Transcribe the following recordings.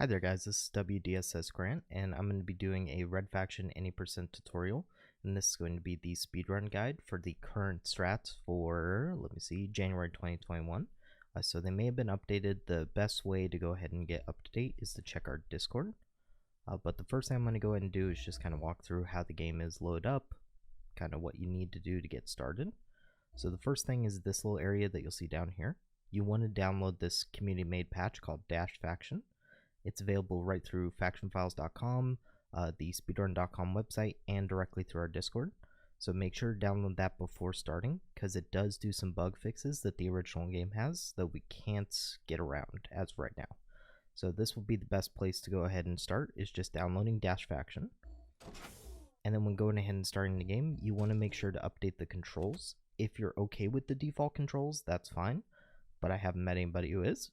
Hi there guys, this is WDSS Grant, and I'm going to be doing a Red Faction any percent tutorial, and this is going to be the speedrun guide for the current strats for, January 2021. So they may have been updated. The best way to go ahead and get up to date is to check our Discord. But the first thing I'm going to go ahead and do is just kind of walk through how the game is loaded up, kind of what you need to do to get started. So the first thing is this little area that you'll see down here. You want to download this community-made patch called -faction. It's available right through factionfiles.com, the speedrun.com website, and directly through our Discord. So make sure to download that before starting, because it does do some bug fixes that the original game has that we can't get around as of right now. So this will be the best place to go ahead and start, is just downloading -faction. And then when going ahead and starting the game, you want to make sure to update the controls. If you're okay with the default controls, that's fine, but I haven't met anybody who is.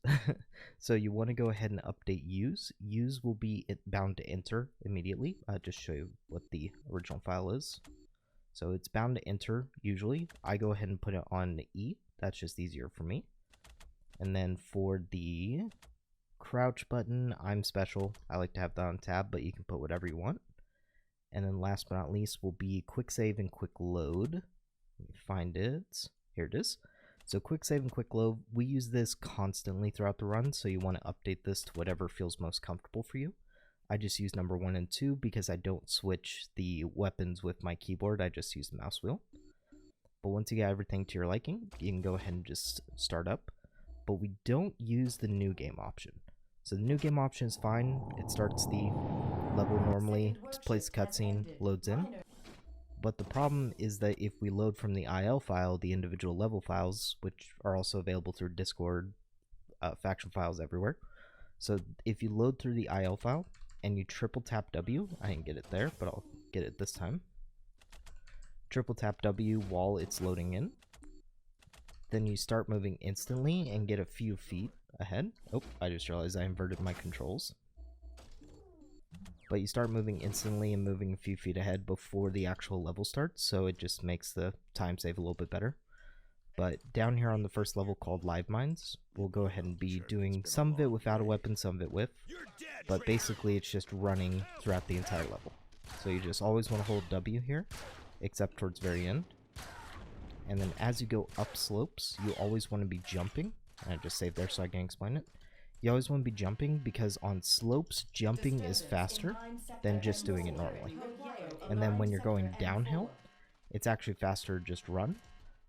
So you want to go ahead and update use. Use will be bound to enter immediately. I'll just show you what the original file is. So it's bound to enter usually. I go ahead and put it on E. That's just easier for me. And then for the crouch button, I'm special. I like to have that on tab, but you can put whatever you want. And then last but not least will be quick save and quick load. Let me find it. Here it is. So quick save and quick load, we use this constantly throughout the run, so you want to update this to whatever feels most comfortable for you. I just use number 1 and 2 because I don't switch the weapons with my keyboard, I just use the mouse wheel. But once you get everything to your liking, you can go ahead and just start up. But we don't use the new game option. So the new game option is fine. It starts the level normally, plays the cutscene, loads in. But the problem is that if we load from the IL file, the individual level files, which are also available through Discord, faction files everywhere. So if you load through the IL file and you triple tap W, I didn't get it there, but I'll get it this time. Triple tap W while it's loading in. Then you start moving instantly and get a few feet ahead. Oh, I just realized I inverted my controls. But you start moving instantly and moving a few feet ahead before the actual level starts, so it just makes the time save a little bit better. But down here on the first level called Live Mines, we'll go ahead and be doing some of it without a weapon, some of it with. But basically it's just running throughout the entire level. So you just always want to hold W here, except towards the very end. And then as you go up slopes, you always want to be jumping. And I just saved there so I can explain it. You always want to be jumping because on slopes, jumping is faster than just doing it normally. And then when you're going downhill, it's actually faster to just run,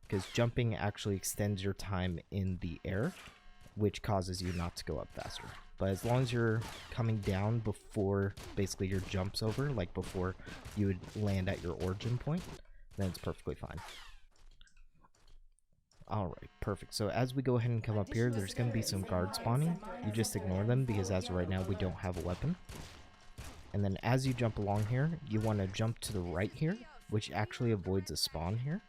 because jumping actually extends your time in the air, which causes you not to go up faster. But as long as you're coming down before basically your jump's over, like before you would land at your origin point, then it's perfectly fine. Alright, perfect. So as we go ahead and come up here, there's going to be some guards spawning. You just ignore them because as of right now we don't have a weapon. And then as you jump along here, you want to jump to the right here, which actually avoids a spawn here.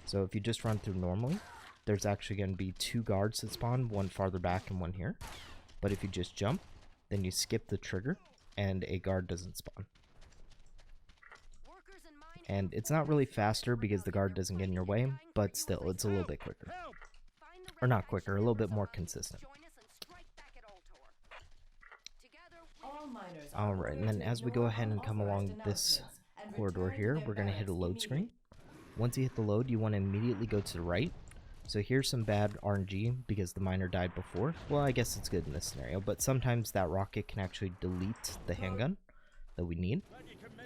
So if you just run through normally, there's actually going to be 2 guards that spawn, one farther back and one here. But if you just jump, then you skip the trigger and a guard doesn't spawn. And it's not really faster because the guard doesn't get in your way, but still, it's a little bit quicker. Or not quicker, a little bit more consistent. Alright, and then as we go ahead and come along this corridor here, we're going to hit a load screen. Once you hit the load, you want to immediately go to the right. So here's some bad RNG because the miner died before. Well, I guess it's good in this scenario, but sometimes that rocket can actually delete the handgun that we need.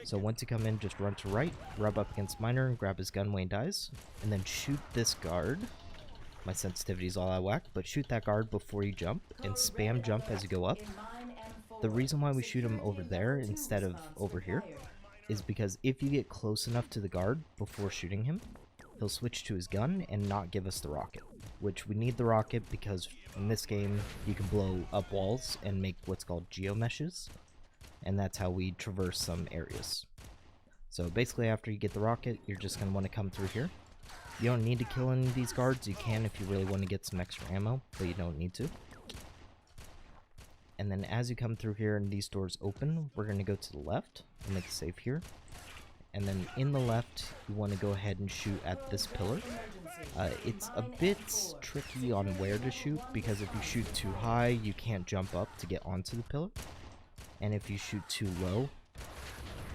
So once you come in, just run to right, rub up against miner, and grab his gun when he dies, and then shoot this guard. My sensitivity is all out of whack, but shoot that guard before you jump, and spam jump as you go up. The reason why we shoot him over there instead of over here is because if you get close enough to the guard before shooting him, he'll switch to his gun and not give us the rocket, which we need the rocket because in this game you can blow up walls and make what's called geo-meshes. And that's how we traverse some areas. So basically after you get the rocket, you're just going to want to come through here. You don't need to kill any of these guards. You can if you really want to get some extra ammo, but you don't need to. And then as you come through here and these doors open, we're going to go to the left and make a save here. And then in the left, you want to go ahead and shoot at this pillar. It's a bit tricky on where to shoot, because if you shoot too high, you can't jump up to get onto the pillar. And if you shoot too low,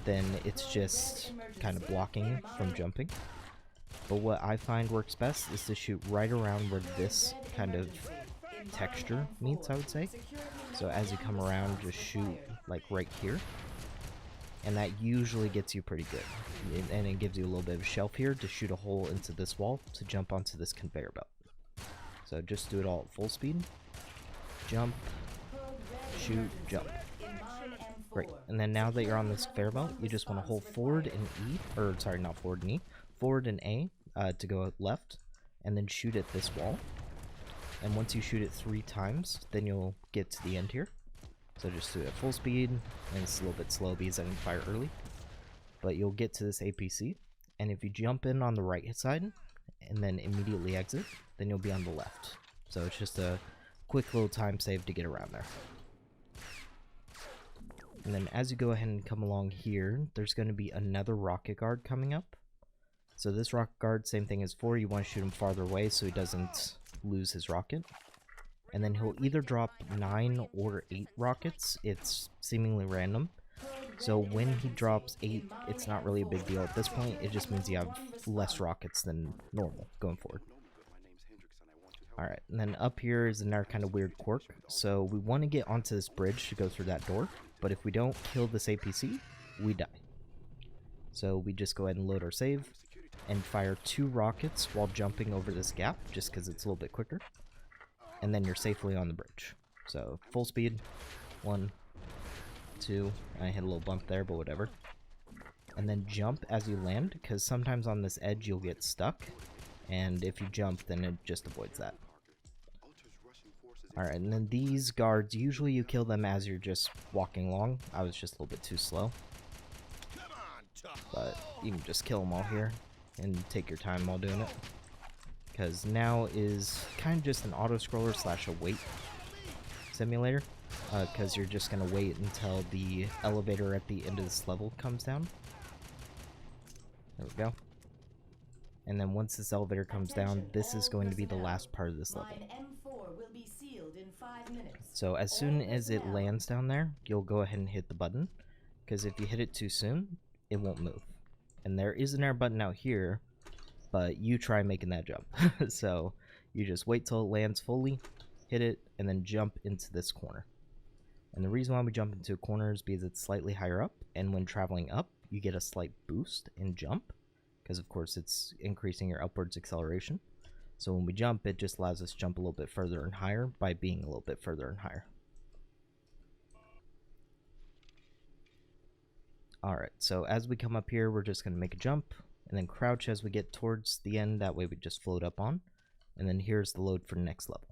then it's just kind of blocking from jumping. But what I find works best is to shoot right around where this kind of texture meets, I would say. So as you come around, just shoot like right here. And that usually gets you pretty good. And it gives you a little bit of a shelf here to shoot a hole into this wall to jump onto this conveyor belt. So just do it all at full speed. Jump, shoot, jump. Great. And then now that you're on this conveyor belt, you just want to hold forward and E, or sorry, not forward and E, forward and A to go left, and then shoot at this wall. And once you shoot it 3 times, then you'll get to the end here. So just do it at full speed, and it's a little bit slow because I didn't fire early. But you'll get to this APC, and if you jump in on the right side, and then immediately exit, then you'll be on the left. So it's just a quick little time save to get around there. And then as you go ahead and come along here, there's going to be another rocket guard coming up. So this rocket guard, same thing as 4, you want to shoot him farther away so he doesn't lose his rocket. And then he'll either drop 9 or 8 rockets, it's seemingly random. So when he drops 8, it's not really a big deal at this point, it just means you have less rockets than normal going forward. Alright, and then up here is another kind of weird quirk. So we want to get onto this bridge to go through that door, but if we don't kill this APC, we die. So we just go ahead and load our save, and fire 2 rockets while jumping over this gap, just because it's a little bit quicker. And then you're safely on the bridge. So full speed, 1, 2, I hit a little bump there, but whatever. And then jump as you land, because sometimes on this edge you'll get stuck, and if you jump, then it just avoids that. Alright, and then these guards, usually you kill them as you're just walking along. I was just a little bit too slow. But you can just kill them all here, and take your time while doing it. Because now is kind of just an auto-scroller slash a wait simulator. Because you're just going to wait until the elevator at the end of this level comes down. There we go. And then once this elevator comes down, this is going to be the last part of this level. So as soon as it lands down there, you'll go ahead and hit the button. Because if you hit it too soon, it won't move. And there is an air button out here, but you try making that jump. So you just wait till it lands fully, hit it, and then jump into this corner. And the reason why we jump into a corner is because it's slightly higher up, and when traveling up, you get a slight boost in jump, because of course it's increasing your upwards acceleration. So when we jump, it just allows us to jump a little bit further and higher by being a little bit further and higher. Alright, so as we come up here, we're just going to make a jump, and then crouch as we get towards the end, that way we just float up on. And then here's the load for the next level.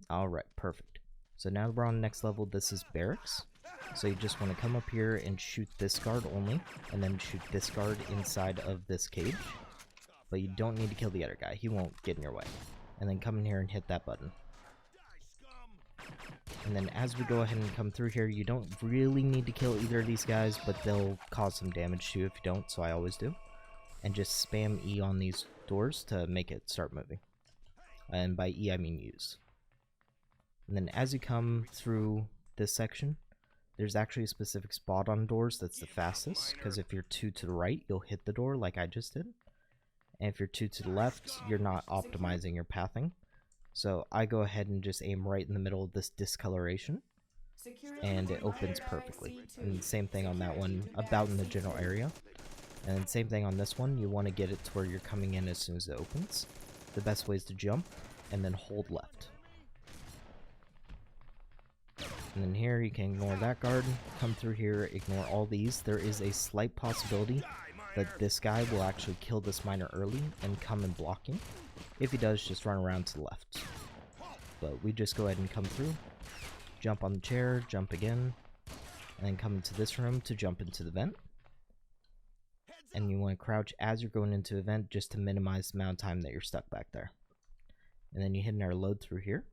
Alright, perfect. So now we're on the next level, this is barracks. So you just want to come up here and shoot this guard only, and then shoot this guard inside of this cage. But you don't need to kill the other guy, he won't get in your way. And then come in here and hit that button. And then as we go ahead and come through here, you don't really need to kill either of these guys, but they'll cause some damage too if you don't, so I always do. And just spam E on these doors to make it start moving. And by E I mean use. And then as you come through this section, there's actually a specific spot on doors that's the fastest, because if you're 2 to the right, you'll hit the door like I just did. And if you're 2 to the left, you're not optimizing your pathing. So I go ahead and just aim right in the middle of this discoloration, and it opens perfectly. And same thing on that one, about in the general area. And same thing on this one, you want to get it to where you're coming in as soon as it opens. The best way is to jump, and then hold left. And then here, you can ignore that guard, come through here, ignore all these. There is a slight possibility that this guy will actually kill this miner early and come and block you. If he does, just run around to the left. But we just go ahead and come through, jump on the chair, jump again, and then come into this room to jump into the vent. And you want to crouch as you're going into the vent just to minimize the amount of time that you're stuck back there. And then you hit our load through here.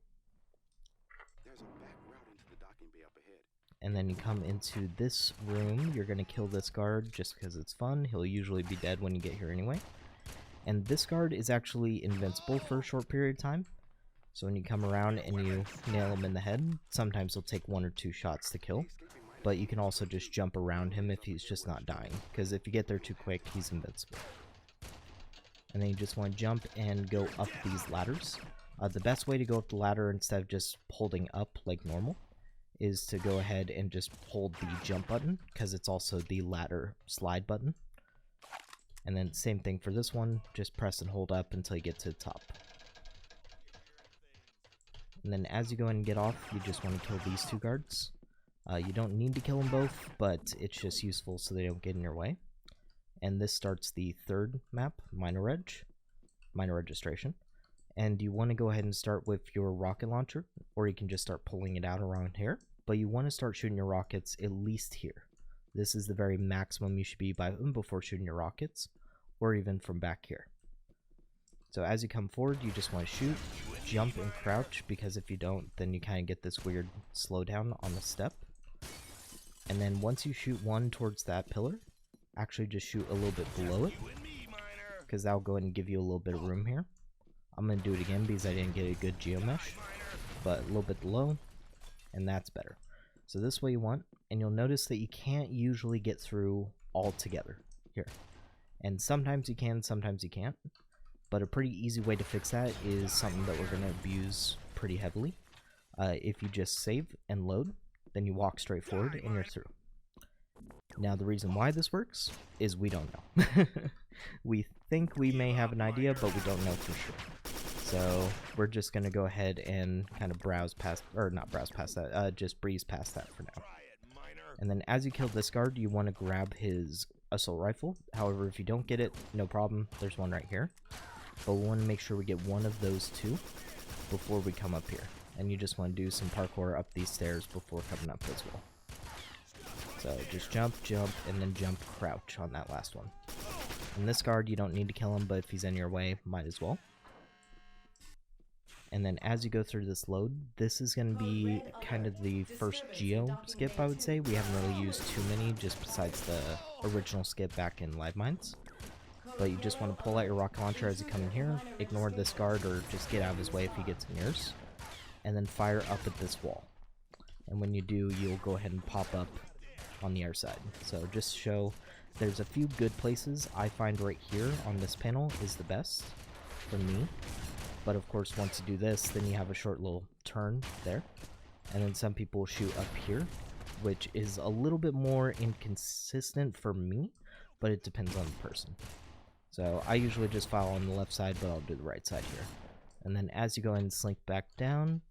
And then you come into this room, you're going to kill this guard just because it's fun. He'll usually be dead when you get here anyway. And this guard is actually invincible for a short period of time. So when you come around and you nail him in the head, sometimes he'll take 1 or 2 shots to kill. But you can also just jump around him if he's just not dying, because if you get there too quick, he's invincible. And then you just want to jump and go up these ladders. The best way to go up the ladder instead of just holding up like normal is to go ahead and just hold the jump button, because it's also the ladder slide button. And then same thing for this one, just press and hold up until you get to the top. And then as you go in and get off, you just want to kill these 2 guards. You don't need to kill them both, but it's just useful so they don't get in your way. And this starts the 3rd map, minor registration. And you want to go ahead and start with your rocket launcher, or you can just start pulling it out around here. But you want to start shooting your rockets at least here. This is the very maximum you should be by before shooting your rockets, or even from back here. So as you come forward, you just want to shoot, jump, and crouch, because if you don't, then you kind of get this weird slowdown on the step. And then once you shoot one towards that pillar, actually just shoot a little bit below it, because that'll go ahead and give you a little bit of room here. I'm going to do it again because I didn't get a good geomesh, but a little bit below, and that's better. So this way you want, and you'll notice that you can't usually get through all together here. And sometimes you can, sometimes you can't. But a pretty easy way to fix that is something that we're going to abuse pretty heavily. If you just save and load, then you walk straight forward and you're through. Now the reason why this works is we don't know. We think we may have an idea, but we don't know for sure. So we're just going to go ahead and kind of browse past, or not browse past that, just breeze past that for now. And then as you kill this guard, you want to grab his assault rifle. However, if you don't get it, no problem, there's one right here. But we want to make sure we get one of those 2 before we come up here. And you just want to do some parkour up these stairs before coming up as well. So just jump, jump, and then jump, crouch on that last one. And this guard, you don't need to kill him, but if he's in your way, might as well. And then as you go through this load, this is going to be kind of the first geo skip, I would say. We haven't really used too many, just besides the original skip back in Live Mines. But you just want to pull out your rocket launcher as you come in here, ignore this guard, or just get out of his way if he gets in yours, and then fire up at this wall. And when you do, you'll go ahead and pop up on the air side. So just show there's a few good places. I find right here on this panel is the best for me. But of course, once you do this, then you have a short little turn there. And then some people shoot up here, which is a little bit more inconsistent for me, but it depends on the person. So I usually just file on the left side, but I'll do the right side here. And then as you go and slink back down,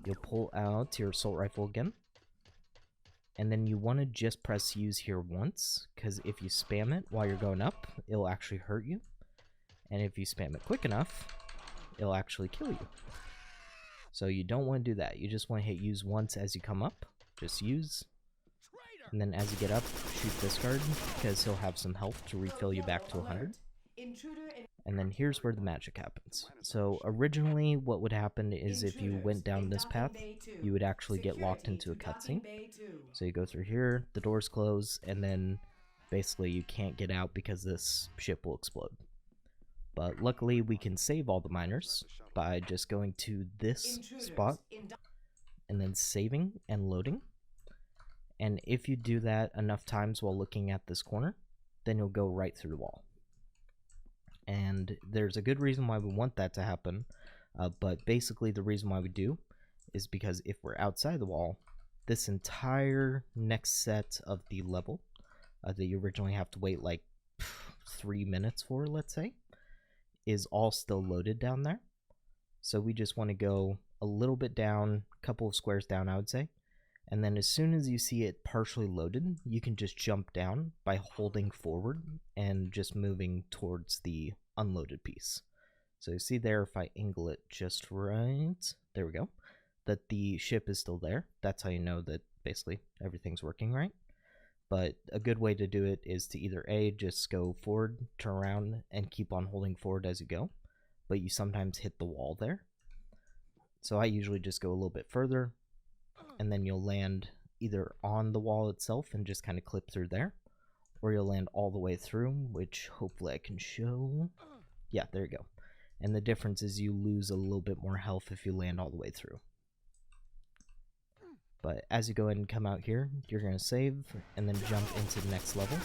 you'll pull out your assault rifle again. And then you want to just press use here once, because if you spam it while you're going up, it'll actually hurt you. And if you spam it quick enough, it'll actually kill you. So you don't want to do that. You just want to hit use once as you come up. Just use. And then as you get up, shoot this guard, because he'll have some health to refill you back to 100. And then here's where the magic happens. So originally what would happen is if you went down this path, you would actually get locked into a cutscene. So you go through here, the doors close, and then basically you can't get out because this ship will explode. But luckily we can save all the miners by just going to this spot and then saving and loading. And if you do that enough times while looking at this corner, then you'll go right through the wall. And there's a good reason why we want that to happen, but basically the reason why we do is because if we're outside the wall, this entire next set of the level that you originally have to wait like 3 minutes for, let's say, is all still loaded down there. So we just want to go a little bit down, a couple of squares down, I would say. And then as soon as you see it partially loaded, you can just jump down by holding forward and just moving towards the unloaded piece. So you see there, if I angle it just right, there we go, that the ship is still there. That's how you know that basically everything's working right. But a good way to do it is to either A, just go forward, turn around, and keep on holding forward as you go. But you sometimes hit the wall there. So I usually just go a little bit further, and then you'll land either on the wall itself and just kind of clip through there, or you'll land all the way through, which hopefully I can show. Yeah, there you go. And the difference is you lose a little bit more health if you land all the way through. But as you go ahead and come out here, you're going to save and then jump into the next level.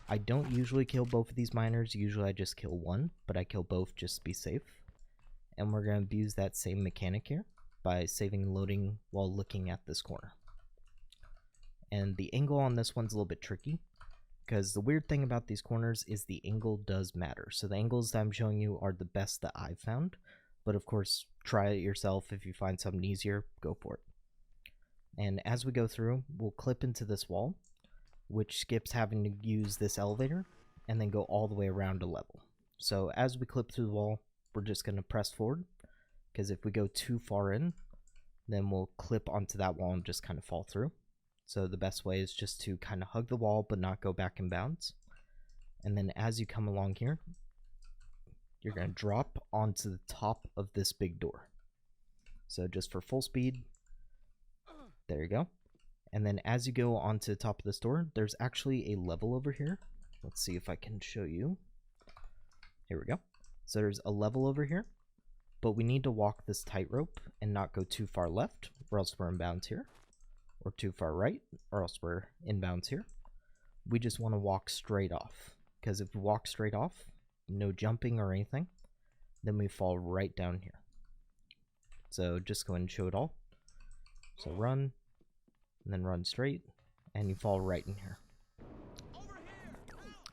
I don't usually kill both of these miners, usually I just kill one, but I kill both just to be safe. And we're going to abuse that same mechanic here by saving and loading while looking at this corner. And the angle on this one's a little bit tricky, because the weird thing about these corners is the angle does matter. So the angles that I'm showing you are the best that I've found, but of course try it yourself. If you find something easier, go for it. And as we go through, we'll clip into this wall, which skips having to use this elevator, and then go all the way around a level. So as we clip through the wall, we're just going to press forward, because if we go too far in, then we'll clip onto that wall and just kind of fall through. So the best way is just to kind of hug the wall but not go back in bounds. And then as you come along here, you're going to drop onto the top of this big door. So just for full speed, there you go. And then as you go onto the top of this door, there's actually a level over here. Let's see if I can show you. Here we go. So there's a level over here, but we need to walk this tightrope and not go too far left, or else we're in bounds here, or too far right, or else we're in bounds here. We just want to walk straight off, because if we walk straight off, no jumping or anything, then we fall right down here. So just go ahead and show it all. So run, and then run straight, and you fall right in here.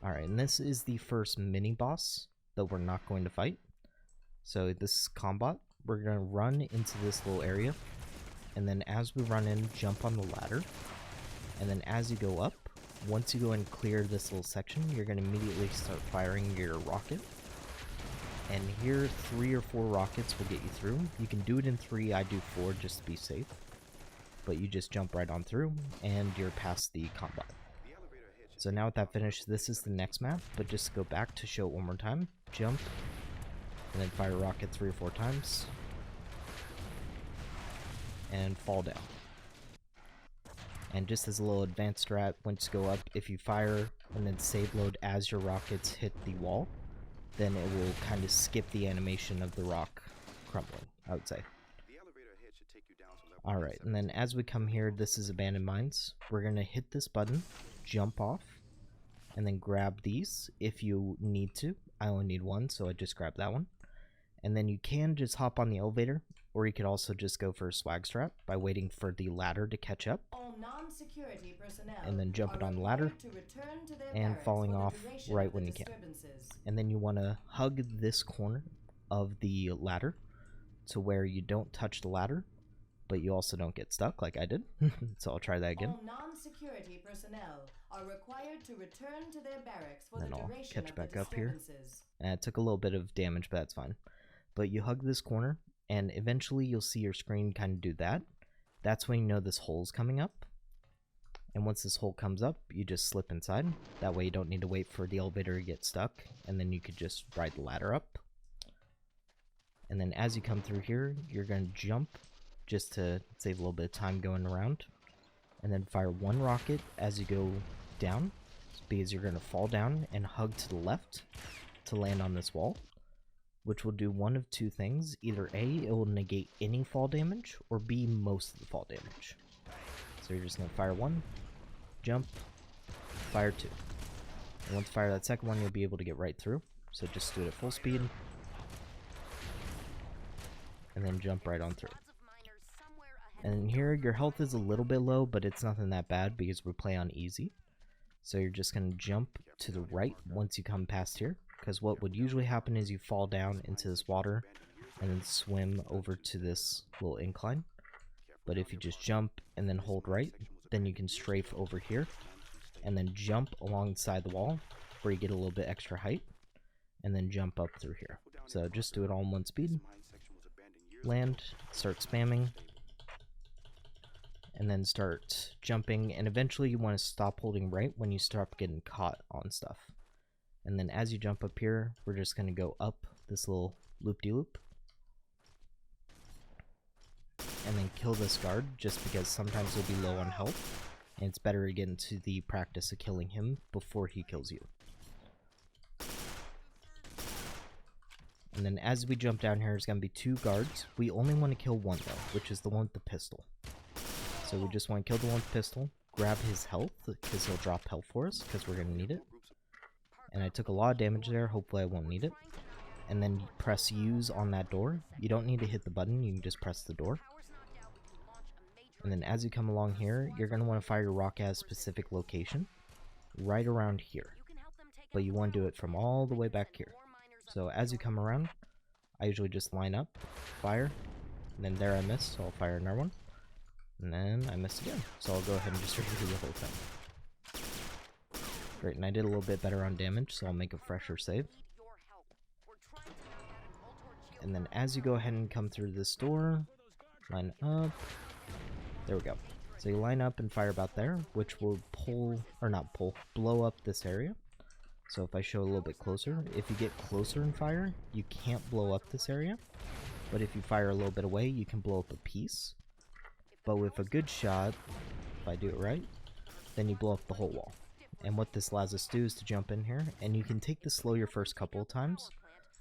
Alright, and this is the first mini boss that we're not going to fight. So this is combot. We're going to run into this little area, and then as we run in, jump on the ladder, and then as you go up, once you go and clear this little section, you're going to immediately start firing your rocket. And here, 3 or 4 rockets will get you through. You can do it in 3, I do 4 just to be safe. But you just jump right on through, and you're past the combot. So now with that finished, this is the next map, but just go back to show it one more time. Jump, and then fire a rocket 3 or 4 times. And fall down. And just as a little advanced strat, once you go up, if you fire and then save load as your rockets hit the wall, then it will kind of skip the animation of the rock crumbling, I would say. Alright, and then as we come here, this is abandoned mines. We're going to hit this button, jump off, and then grab these if you need to. I only need one, so I just grabbed that one. And then you can just hop on the elevator, or you could also just go for a swag strat by waiting for the ladder to catch up. And then jumping on the ladder, and falling off right when you can. And then you want to hug this corner of the ladder to where you don't touch the ladder, but you also don't get stuck like I did. So I'll try that again. All non-security personnel are required to return to their barracks for then the I'll duration catch of back the up here. disturbances. And it took a little bit of damage, but that's fine. But you hug this corner, and eventually you'll see your screen kind of do that. That's when you know this hole's coming up. And once this hole comes up, you just slip inside. That way you don't need to wait for the elevator to get stuck, and then you could just ride the ladder up. And then as you come through here, you're going to jump just to save a little bit of time going around. And then fire 1 rocket as you go down, because you're going to fall down and hug to the left to land on this wall, which will do one of 2 things. Either A, it will negate any fall damage, or B, most of the fall damage. So you're just going to fire 1, jump, fire 2. And once you fire that second one, you'll be able to get right through. So just do it at full speed, and then jump right on through. And here, your health is a little bit low, but it's nothing that bad because we play on easy. So you're just going to jump to the right once you come past here, because what would usually happen is you fall down into this water and then swim over to this little incline. But if you just jump and then hold right, then you can strafe over here and then jump alongside the wall where you get a little bit extra height, and then jump up through here. So just do it all in one speed. Land, start spamming, and then start jumping, and eventually you want to stop holding right when you start getting caught on stuff. And then as you jump up here, we're just going to go up this little loop-de-loop. And then kill this guard, just because sometimes you'll be low on health, and it's better to get into the practice of killing him before he kills you. And then as we jump down here, there's going to be 2 guards. We only want to kill one though, which is the one with the pistol. So we just want to kill the one with the pistol, grab his health, because he'll drop health for us, because we're going to need it. And I took a lot of damage there, hopefully I won't need it. And then press use on that door. You don't need to hit the button, you can just press the door. And then as you come along here, you're going to want to fire your rock at a specific location, right around here. But you want to do it from all the way back here. So as you come around, I usually just line up, fire, and then there I missed, so I'll fire another one. And then I missed again, so I'll go ahead and just redo the whole thing. Great, and I did a little bit better on damage, so I'll make a fresher save. And then as you go ahead and come through this door, line up, there we go. So you line up and fire about there, which will blow up this area. So if I show a little bit closer, if you get closer and fire, you can't blow up this area. But if you fire a little bit away, you can blow up a piece. But with a good shot, if I do it right, then you blow up the whole wall. And what this allows us to do is to jump in here, and you can take this slow your first couple of times,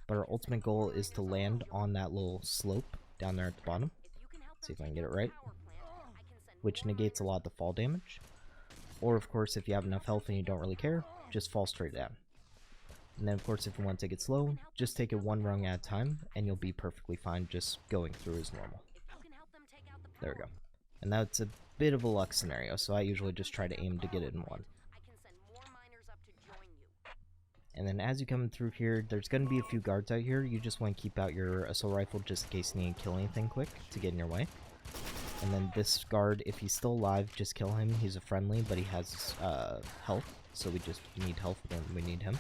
but our ultimate goal is to land on that little slope down there at the bottom. See if I can get it right. Which negates a lot of the fall damage. Or of course, if you have enough health and you don't really care, just fall straight down. And then of course, if you want to take it slow, just take it one rung at a time, and you'll be perfectly fine just going through as normal. There we go. And that's a bit of a luck scenario, so I usually just try to aim to get it in one. And then as you come through here, there's going to be a few guards out here. You just want to keep out your assault rifle just in case you need to kill anything quick to get in your way. And then this guard, if he's still alive, just kill him. He's a friendly, but he has health, so we just need health when we need him.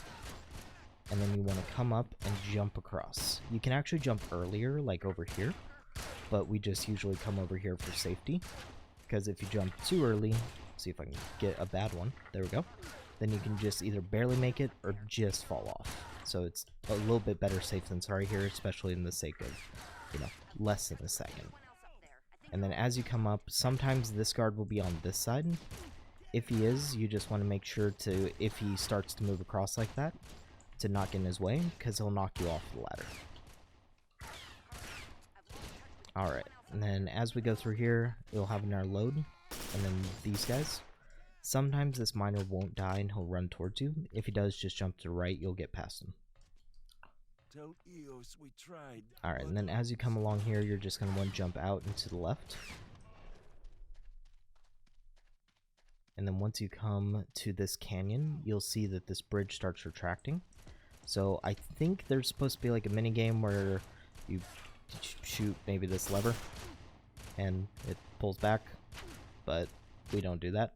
And then you want to come up and jump across. You can actually jump earlier, like over here, but we just usually come over here for safety. Because if you jump too early, see if I can get a bad one, there we go, then you can just either barely make it or just fall off. So it's a little bit better safe than sorry here, especially in the sake of, you know, less than a second. And then as you come up, sometimes this guard will be on this side. If he is, you just want to make sure to, if he starts to move across like that, to not get in his way, because he'll knock you off the ladder. Alright, and then as we go through here, you'll have another load, and then these guys. Sometimes this miner won't die and he'll run towards you. If he does, just jump to the right, you'll get past him. Alright, and then as you come along here, you're just going to want to jump out and to the left. And then once you come to this canyon, you'll see that this bridge starts retracting. So I think there's supposed to be like a mini game where you shoot maybe this lever and it pulls back, but we don't do that.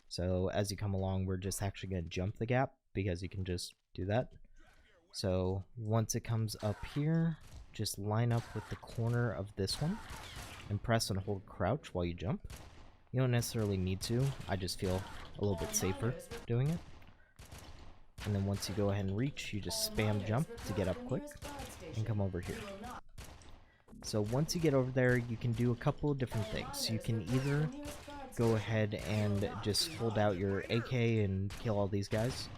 So as you come along, we're just actually going to jump the gap because you can just do that. So once it comes up here, just line up with the corner of this one and press and hold crouch while you jump. You don't necessarily need to, I just feel a little bit safer doing it. And then once you go ahead and reach, you just spam jump to get up quick and come over here. So once you get over there, you can do a couple of different things. You can either go ahead and just hold out your AK and kill all these guys,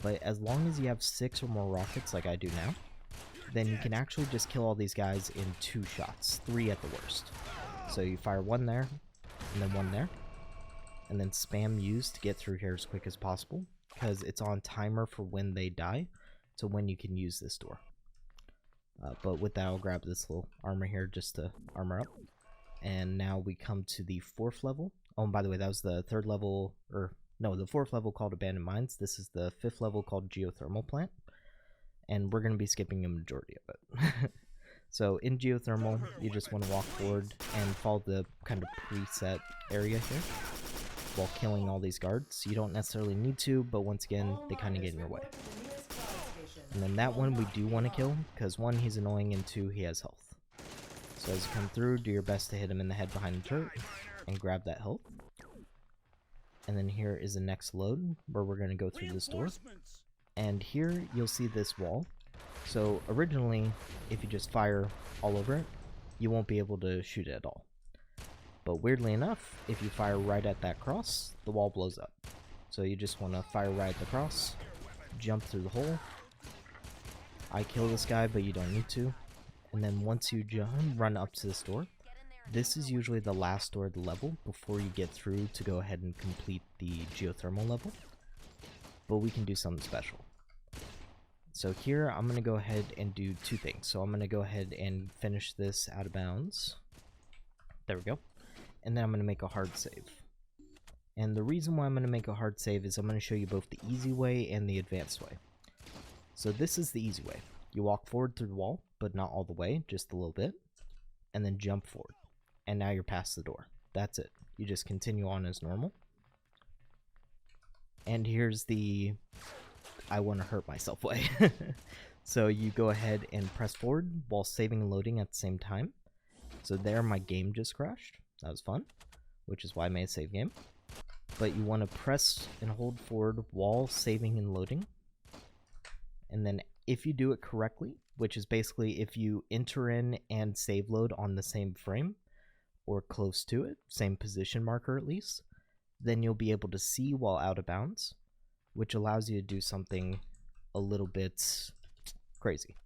but as long as you have 6 or more rockets like I do now, then you can actually just kill all these guys in 2 shots, 3 at the worst. So you fire one there, and then one there, and then spam use to get through here as quick as possible, because it's on timer for when they die, to when you can use this door. But with that, I'll grab this little armor here just to armor up. And now we come to the 4th level. Oh, and by the way, that was the 3rd level, or no, the 4th level called Abandoned Mines. This is the 5th level called Geothermal Plant. And we're going to be skipping a majority of it. So in Geothermal, you just want to walk forward and follow the kind of preset area here while killing all these guards. You don't necessarily need to, but once again, they kind of get in your way. And then that one we do want to kill, because 1, he's annoying, and 2, he has health. So as you come through, do your best to hit him in the head behind the turret and grab that health. And then here is the next load where we're going to go through this door. And here you'll see this wall. So originally, if you just fire all over it, you won't be able to shoot it at all. But weirdly enough, if you fire right at that cross, the wall blows up. So you just want to fire right at the cross, jump through the hole, I kill this guy, but you don't need to. And then once you run up to this door, this is usually the last door of the level before you get through to go ahead and complete the geothermal level. But we can do something special. So here I'm going to go ahead and do two things. So I'm going to go ahead and finish this out of bounds. There we go. And then I'm going to make a hard save. And the reason why I'm going to make a hard save is I'm going to show you both the easy way and the advanced way. So this is the easy way. You walk forward through the wall, but not all the way, just a little bit. And then jump forward. And now you're past the door. That's it. You just continue on as normal. And here's the I want to hurt myself way. So you go ahead and press forward while saving and loading at the same time. So there my game just crashed. That was fun, which is why I made a save game. But you want to press and hold forward while saving and loading. And then if you do it correctly, which is basically if you enter in and save load on the same frame or close to it, same position marker at least, then you'll be able to see while out of bounds, which allows you to do something a little bit crazy.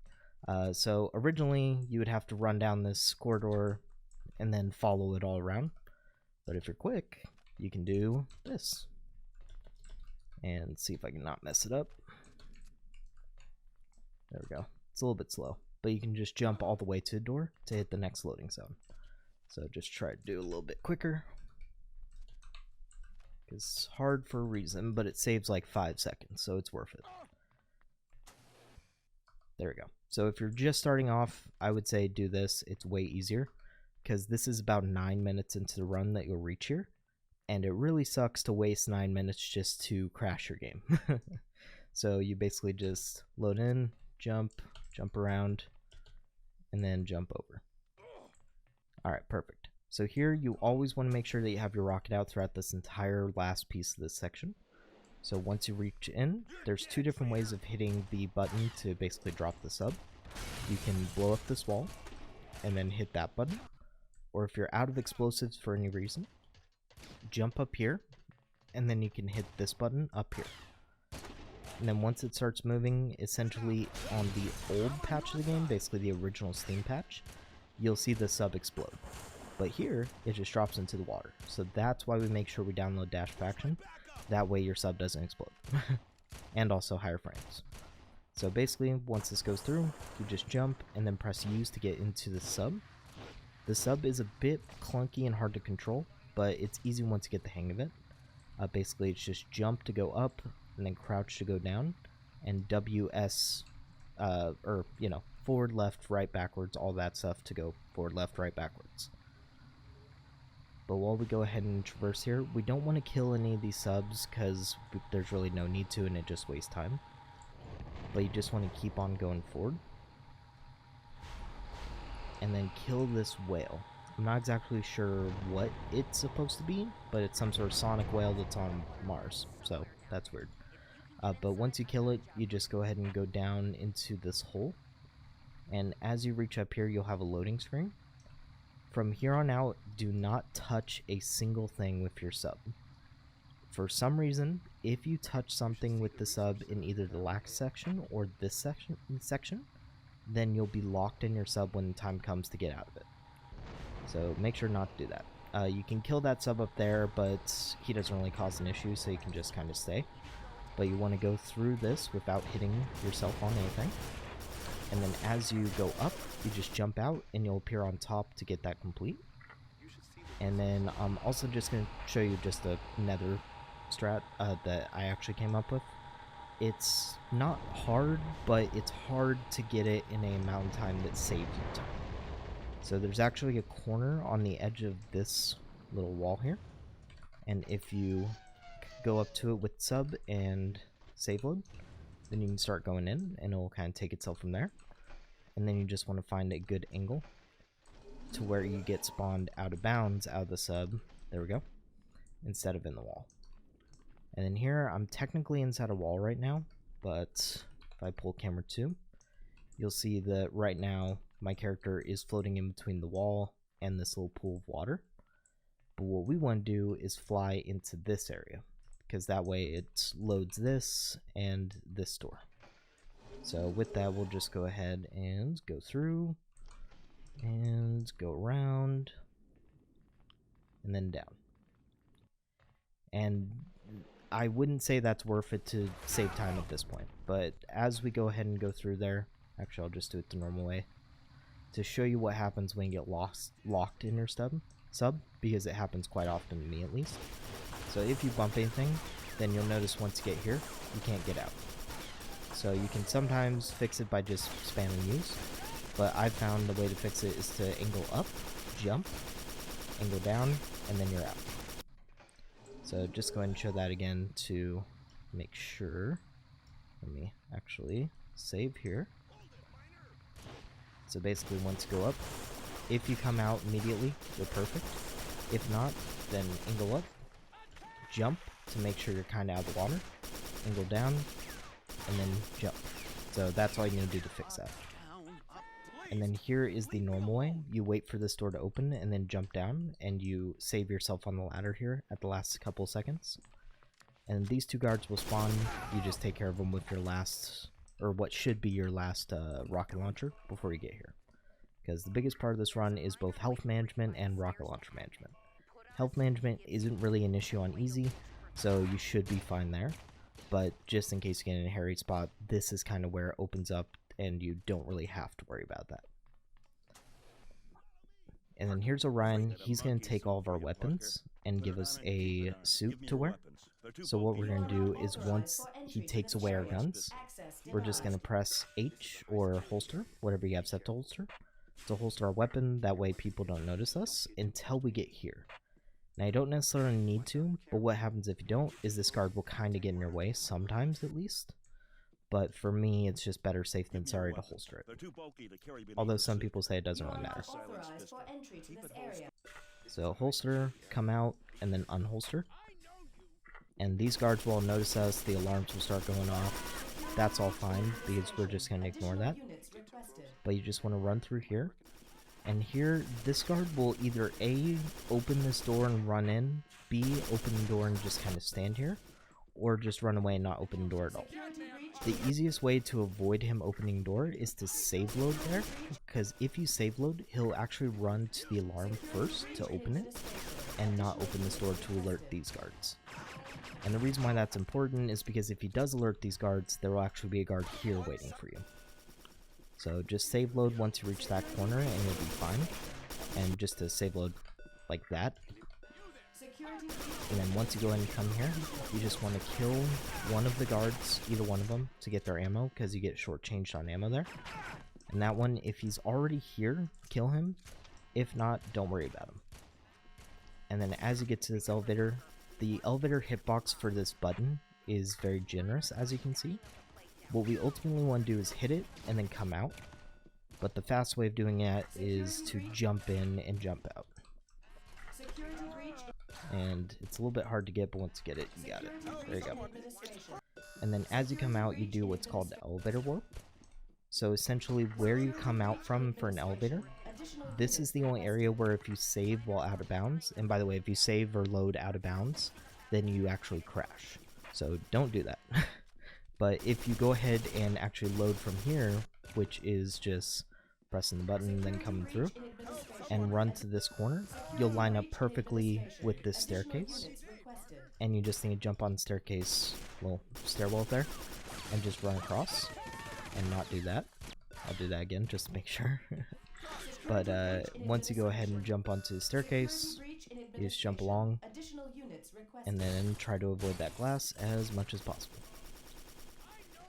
So originally you would have to run down this corridor and then follow it all around. But if you're quick, you can do this. And see if I can not mess it up. There we go. It's a little bit slow, but you can just jump all the way to the door to hit the next loading zone. So just try to do a little bit quicker. It's hard for a reason, but it saves like 5 seconds, so it's worth it. There we go. So if you're just starting off, I would say do this. It's way easier, because this is about 9 minutes into the run that you'll reach here, and it really sucks to waste 9 minutes just to crash your game. So you basically just load in, jump around, and then jump over. Alright, perfect. So here you always want to make sure that you have your rocket out throughout this entire last piece of this section. So once you reach in, there's 2 different ways of hitting the button to basically drop the sub. You can blow up this wall and then hit that button. Or if you're out of explosives for any reason, jump up here and then you can hit this button up here. And then once it starts moving, essentially on the old patch of the game, basically the original Steam patch, you'll see the sub explode. But here, it just drops into the water. So that's why we make sure we download Dash Faction. That way your sub doesn't explode. And also higher frames. So basically, once this goes through, you just jump and then press use to get into the sub. The sub is a bit clunky and hard to control, but it's easy once you get the hang of it. Basically, it's just jump to go up, and then crouch to go down, and WS, or, you know, forward, left, right, backwards, all that stuff to go forward, left, right, backwards. But while we go ahead and traverse here, we don't want to kill any of these subs because there's really no need to and it just wastes time. But you just want to keep on going forward. And then kill this whale. I'm not exactly sure what it's supposed to be, but it's some sort of sonic whale that's on Mars, so that's weird. But once you kill it, you just go ahead and go down into this hole. And as you reach up here, you'll have a loading screen. From here on out, do not touch a single thing with your sub. For some reason, if you touch something with the sub in either the last section or this section, then you'll be locked in your sub when the time comes to get out of it. So make sure not to do that. You can kill that sub up there, but he doesn't really cause an issue, so you can just kind of stay. But you want to go through this without hitting yourself on anything. And then as you go up, you just jump out and you'll appear on top to get that complete. And then I'm also just going to show you just a nether strat that I actually came up with. It's not hard, but it's hard to get it in a amount of time that saves you time. So there's actually a corner on the edge of this little wall here. And if you go up to it with sub and save load, then you can start going in and it will kind of take itself from there. And then you just want to find a good angle to where you get spawned out of bounds out of the sub. There we go. Instead of in the wall. And then here, I'm technically inside a wall right now, but if I pull camera 2, you'll see that right now my character is floating in between the wall and this little pool of water. But what we want to do is fly into this area, because that way it loads this and this door. So with that, we'll just go ahead and go through and go around and then down. And I wouldn't say that's worth it to save time at this point, but as we go ahead and go through there, actually I'll just do it the normal way to show you what happens when you get locked in your sub, because it happens quite often to me at least. So if you bump anything, then you'll notice once you get here, you can't get out. So you can sometimes fix it by just spamming use, but I've found the way to fix it is to angle up, jump, angle down, and then you're out. So just go ahead and show that again to make sure. Let me actually save here. So basically once you go up, if you come out immediately, you're perfect. If not, then angle up, jump to make sure you're kind of out of the water, angle down, and then jump. So that's all you're going to do to fix that. And then here is the normal way. You wait for this door to open and then jump down, and you save yourself on the ladder here at the last couple seconds. And these two guards will spawn. You just take care of them with your last, or what should be your last rocket launcher before you get here. Because the biggest part of this run is both health management and rocket launcher management. Health management isn't really an issue on easy, so you should be fine there. But just in case you get in a hairy spot, this is kind of where it opens up and you don't really have to worry about that. And then here's Orion. He's going to take all of our weapons and give us a suit to wear. So what we're going to do is once he takes away our guns, we're just going to press H or holster, whatever you have set to holster our weapon. That way people don't notice us until we get here. Now, you don't necessarily need to, but what happens if you don't is this guard will kind of get in your way, sometimes at least. But for me, it's just better safe than sorry to holster it. Although some people say it doesn't really matter. So holster, come out, and then unholster. And these guards will notice us, the alarms will start going off. That's all fine, because we're just going to ignore that. But you just want to run through here. And here, this guard will either A, open this door and run in, B, open the door and just kind of stand here, or just run away and not open the door at all. The easiest way to avoid him opening the door is to save load there, because if you save load, he'll actually run to the alarm first to open it, and not open this door to alert these guards. And the reason why that's important is because if he does alert these guards, there will actually be a guard here waiting for you. So just save load once you reach that corner and you'll be fine. And just to save load like that. And then once you go ahead and come here, you just want to kill one of the guards, either one of them, to get their ammo, because you get shortchanged on ammo there. And that one, if he's already here, kill him. If not, don't worry about him. And then as you get to this elevator, the elevator hitbox for this button is very generous, as you can see. What we ultimately want to do is hit it and then come out. But the fast way of doing that is to jump in and jump out. And it's a little bit hard to get, but once you get it, you got it. There you go. And then as you come out, you do what's called the elevator warp. So essentially where you come out from for an elevator, this is the only area where if you save while out of bounds, and by the way, if you save or load out of bounds, then you actually crash. So don't do that. But if you go ahead and actually load from here, which is just pressing the button and then coming through, and run to this corner, you'll line up perfectly with this staircase. And you just need to jump on the staircase, little stairwell there, and just run across, and not do that. I'll do that again just to make sure. But once you go ahead and jump onto the staircase, you just jump along, and then try to avoid that glass as much as possible.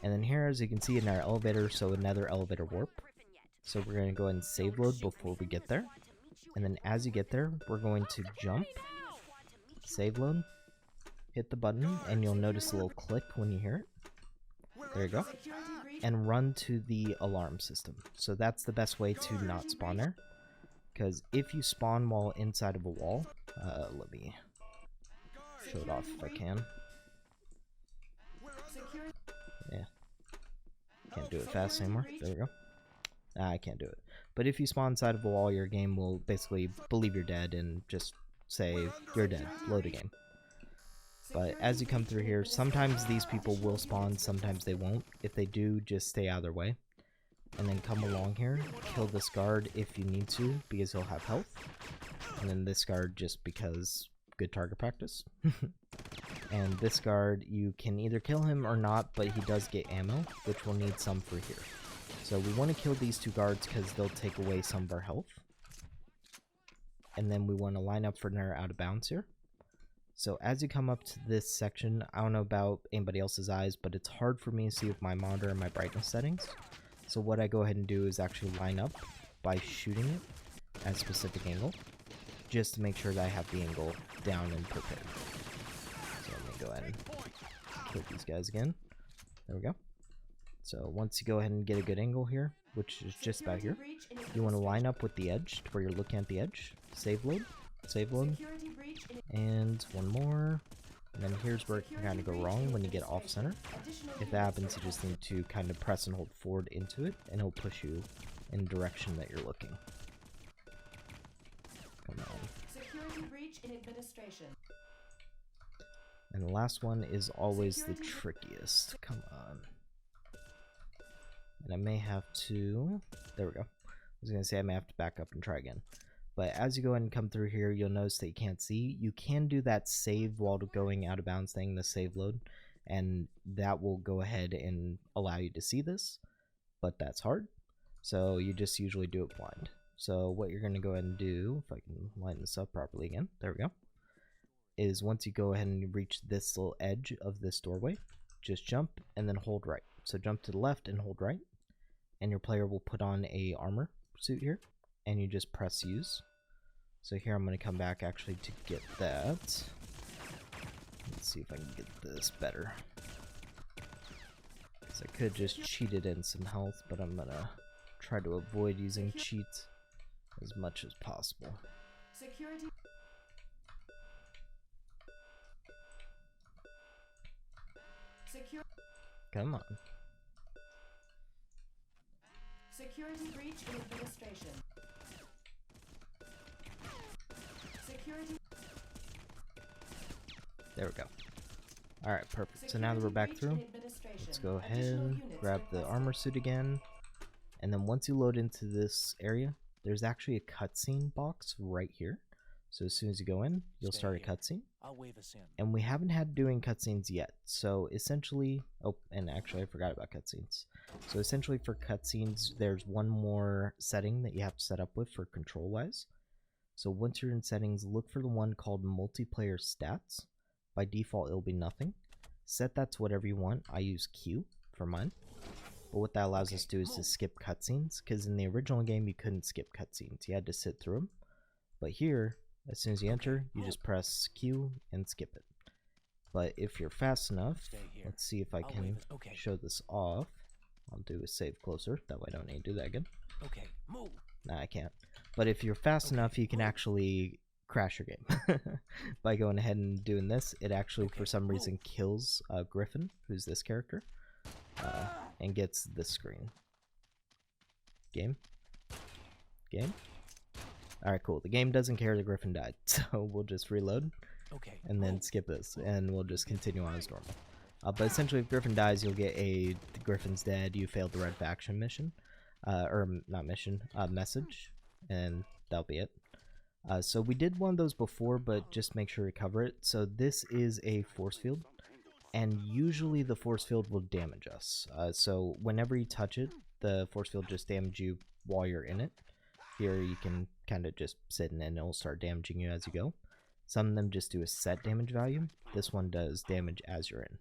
And then here, as you can see in our elevator, so another elevator warp. So we're going to go ahead and save load before we get there. And then as you get there, we're going to jump, save load, hit the button, and you'll notice a little click when you hear it. There you go. And run to the alarm system. So that's the best way to not spawn there. Because if you spawn while inside of a wall, let me show it off if I can. Yeah. Can't do it fast anymore. There we go. I can't do it. But if you spawn inside of a wall, your game will basically believe you're dead and just say you're dead. Load a game. But as you come through here, sometimes these people will spawn, sometimes they won't. If they do, just stay out of their way. And then come along here, kill this guard if you need to, because he'll have health. And then this guard just because good target practice. And this guard, you can either kill him or not, but he does get ammo, which we'll need some for here. So we want to kill these two guards because they'll take away some of our health. And then we want to line up for their out of bounds here. So as you come up to this section, I don't know about anybody else's eyes, but it's hard for me to see with my monitor and my brightness settings. So what I go ahead and do is actually line up by shooting it at a specific angle, just to make sure that I have the angle down and prepared. So let me go ahead and kill these guys again. There we go. So once you go ahead and get a good angle here, which is just about here, you want to line up with the edge to where you're looking at the edge. Save load, and one more. And then here's where it can kind of go wrong when you get off center. If that happens, you just need to kind of press and hold forward into it, and it'll push you in the direction that you're looking. Come on. Security breach in administration. And the last one is always the trickiest. Come on. And I may have to... There we go. I was going to say I may have to back up and try again. But as you go ahead and come through here, you'll notice that you can't see. You can do that save while going out of bounds thing, the save load. And that will go ahead and allow you to see this. But that's hard. So you just usually do it blind. So what you're going to go ahead and do, if I can line this up properly again, there we go, is once you go ahead and reach this little edge of this doorway, just jump and then hold right. So jump to the left and hold right, and your player will put on a armor suit here, and you just press use. So here I'm going to come back actually to get that. Let's see if I can get this better. So I could just cheat it in some health, but I'm going to try to avoid using cheats as much as possible. Security. Come on. Security breach in administration. Security. There we go. Alright, perfect. So now that we're back through, let's go ahead and grab the armor suit again. And then once you load into this area, there's actually a cutscene box right here. So as soon as you go in, you'll start a cutscene. I'll wave us in. And we haven't had doing cutscenes yet. So essentially, oh, and actually I forgot about cutscenes. So essentially for cutscenes, there's one more setting that you have to set up with for control-wise. So once you're in settings, look for the one called multiplayer stats. By default, it'll be nothing. Set that to whatever you want. I use Q for mine. But what that allows us to do is to skip cutscenes, because in the original game you couldn't skip cutscenes. You had to sit through them. But here, as soon as you enter, you just press Q and skip it. But if you're fast enough, let's see if I can show this off. I'll do a save closer, that way I don't need to do that again. Okay, move. Nah, I can't. But if you're fast enough, you can actually crash your game. By going ahead and doing this, it actually for some reason kills Griffin, who's this character, and gets this screen. Game? Alright, cool. The game doesn't care the Griffin died, so we'll just reload and then skip this, and we'll just continue on as normal. But essentially, if Griffin dies, you'll get a Griffin's dead, you failed the red faction mission. Or not mission, message, and that'll be it. So we did one of those before, but just make sure to cover it. So this is a force field, and usually the force field will damage us. So whenever you touch it, the force field just damages you while you're in it. Here you can kind of just sit in it and it'll start damaging you as you go. Some of them just do a set damage value. This one does damage as you're in.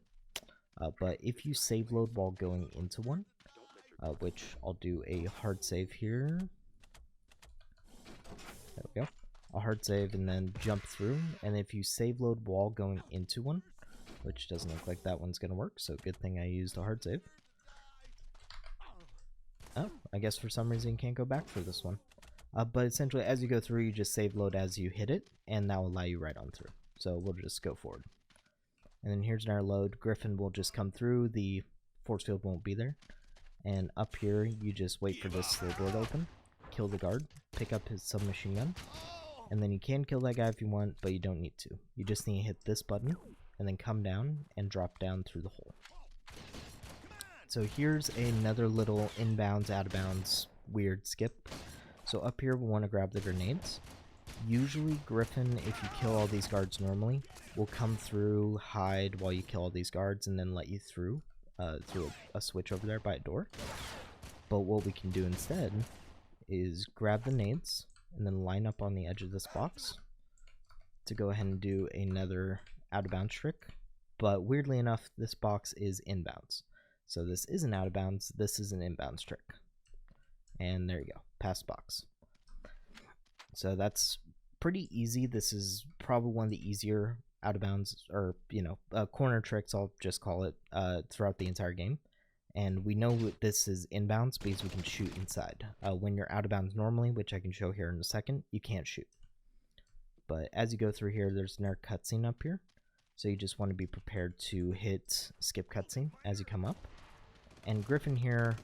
But if you save load while going into one, which I'll do a hard save here. There we go. I'll hard save and then jump through. And if you save load while going into one, which doesn't look like that one's going to work, so good thing I used a hard save. Oh, I guess for some reason you can't go back for this one. But essentially, as you go through, you just save load as you hit it, and that will allow you right on through. So we'll just go forward. And then here's our load. Griffin will just come through. The force field won't be there. And up here, you just wait for this little door to open. Kill the guard. Pick up his submachine gun. And then you can kill that guy if you want, but you don't need to. You just need to hit this button, and then come down and drop down through the hole. So here's another little inbounds, out of bounds, weird skip. So up here we want to grab the grenades. Usually Griffin, if you kill all these guards normally, will come through, hide while you kill all these guards, and then let you through a switch over there by a door. But what we can do instead is grab the nades and then line up on the edge of this box to go ahead and do another out of bounds trick. But weirdly enough, this box is inbounds. So this isn't out of bounds, this is an inbounds trick. And there you go, pass box. So that's pretty easy. This is probably one of the easier out of bounds, or corner tricks, I'll just call it, throughout the entire game. And we know that this is inbounds because we can shoot inside. When you're out of bounds normally, which I can show here in a second, you can't shoot. But as you go through here, there's another cutscene up here. So you just want to be prepared to hit skip cutscene as you come up. And Griffin here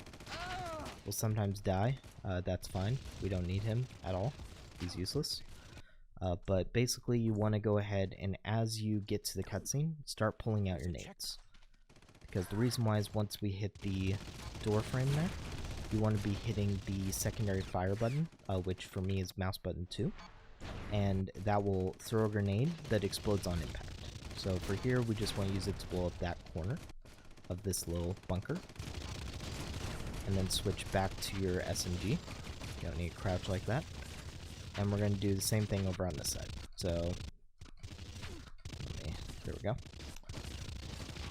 will sometimes die. That's fine. We don't need him at all. He's useless. But basically you want to go ahead and as you get to the cutscene, start pulling out your nades. Because the reason why is once we hit the door frame there, you want to be hitting the secondary fire button, which for me is mouse button 2. And that will throw a grenade that explodes on impact. So for here, we just want to use it to blow up that corner of this little bunker. And then switch back to your SMG. You don't need to crouch like that. And we're going to do the same thing over on this side. So, there we go.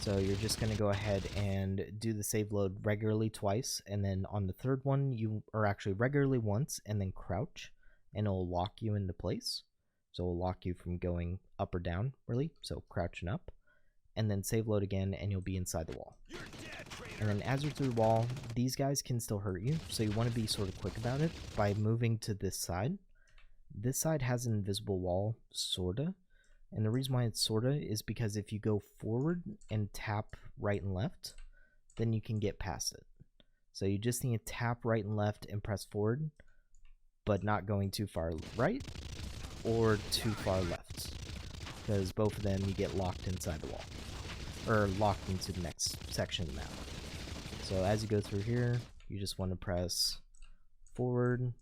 So you're just going to go ahead and do the save load regularly twice. And then on the third one, actually regularly once, and then crouch. And it'll lock you into place. So it'll lock you from going up or down, really. So crouching up. And then save load again, and you'll be inside the wall. And then as you're through the wall, these guys can still hurt you. So you want to be sort of quick about it by moving to this side. This side has an invisible wall, sorta. And the reason why it's sorta is because if you go forward and tap right and left, then you can get past it. So you just need to tap right and left and press forward, but not going too far right or too far left. Because both of them you get locked inside the wall. Or locked into the next section of the map. So as you go through here, you just want to press forward,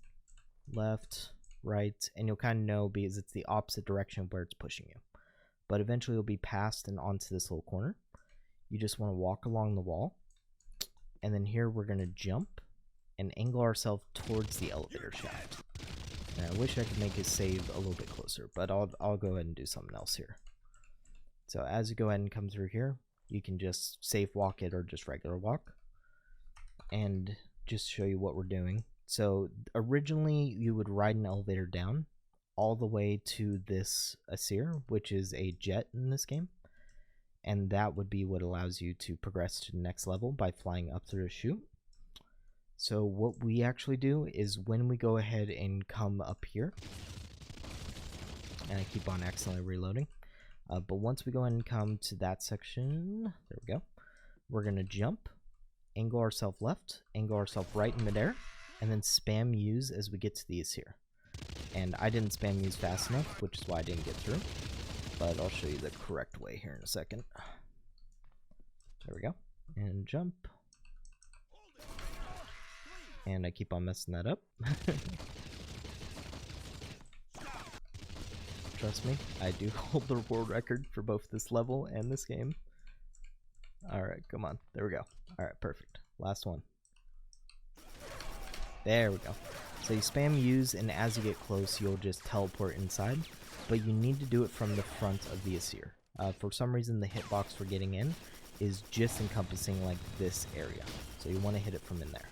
left, right, and you'll kind of know because it's the opposite direction of where it's pushing you. But eventually you'll be past and onto this little corner. You just want to walk along the wall, and then here we're going to jump and angle ourselves towards the elevator shaft. And I wish I could make his save a little bit closer, but I'll go ahead and do something else here. So as you go ahead and come through here, you can just safe walk it or just regular walk. And just show you what we're doing. So originally you would ride an elevator down all the way to this aesir, which is a jet in this game. And that would be what allows you to progress to the next level by flying up through a chute. So what we actually do is when we go ahead and come up here, and I keep on accidentally reloading, but once we go ahead and come to that section, there we go, we're going to jump, angle ourselves left, angle ourselves right in midair, and then spam use as we get to the aesir. And I didn't spam use fast enough, which is why I didn't get through, but I'll show you the correct way here in a second. There we go, and jump. And I keep on messing that up. Trust me, I do hold the world record for both this level and this game. Alright, come on. There we go. Alright, perfect. Last one. There we go. So you spam use, and as you get close, you'll just teleport inside. But you need to do it from the front of the aesir. For some reason, the hitbox for getting in is just encompassing like this area. So you want to hit it from in there.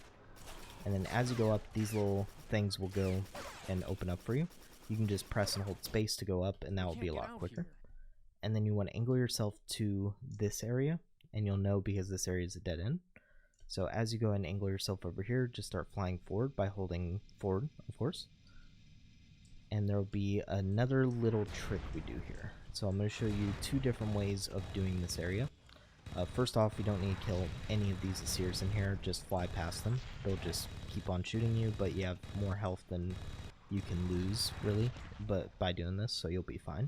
And then as you go up, these little things will go and open up for you. You can just press and hold space to go up, and that will be a lot quicker. And then you want to angle yourself to this area, and you'll know because this area is a dead end. So as you go and angle yourself over here, just start flying forward by holding forward, of course. And there will be another little trick we do here. So I'm going to show you two different ways of doing this area. First off, you don't need to kill any of these aesirs in here, just fly past them. They'll just keep on shooting you, but you have more health than you can lose, really, but by doing this, so you'll be fine.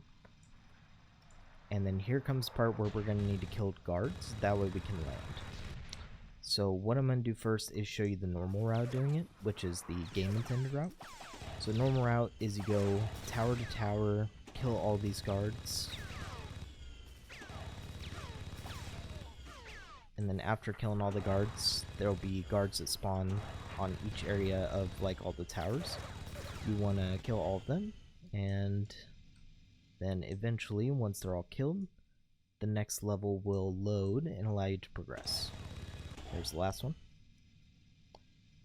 And then here comes the part where we're going to need to kill guards, that way we can land. So what I'm going to do first is show you the normal route doing it, which is the game intended route. So normal route is you go tower to tower, kill all these guards. And then after killing all the guards, there will be guards that spawn on each area of like all the towers. You want to kill all of them, and then eventually, once they're all killed, the next level will load and allow you to progress. There's the last one.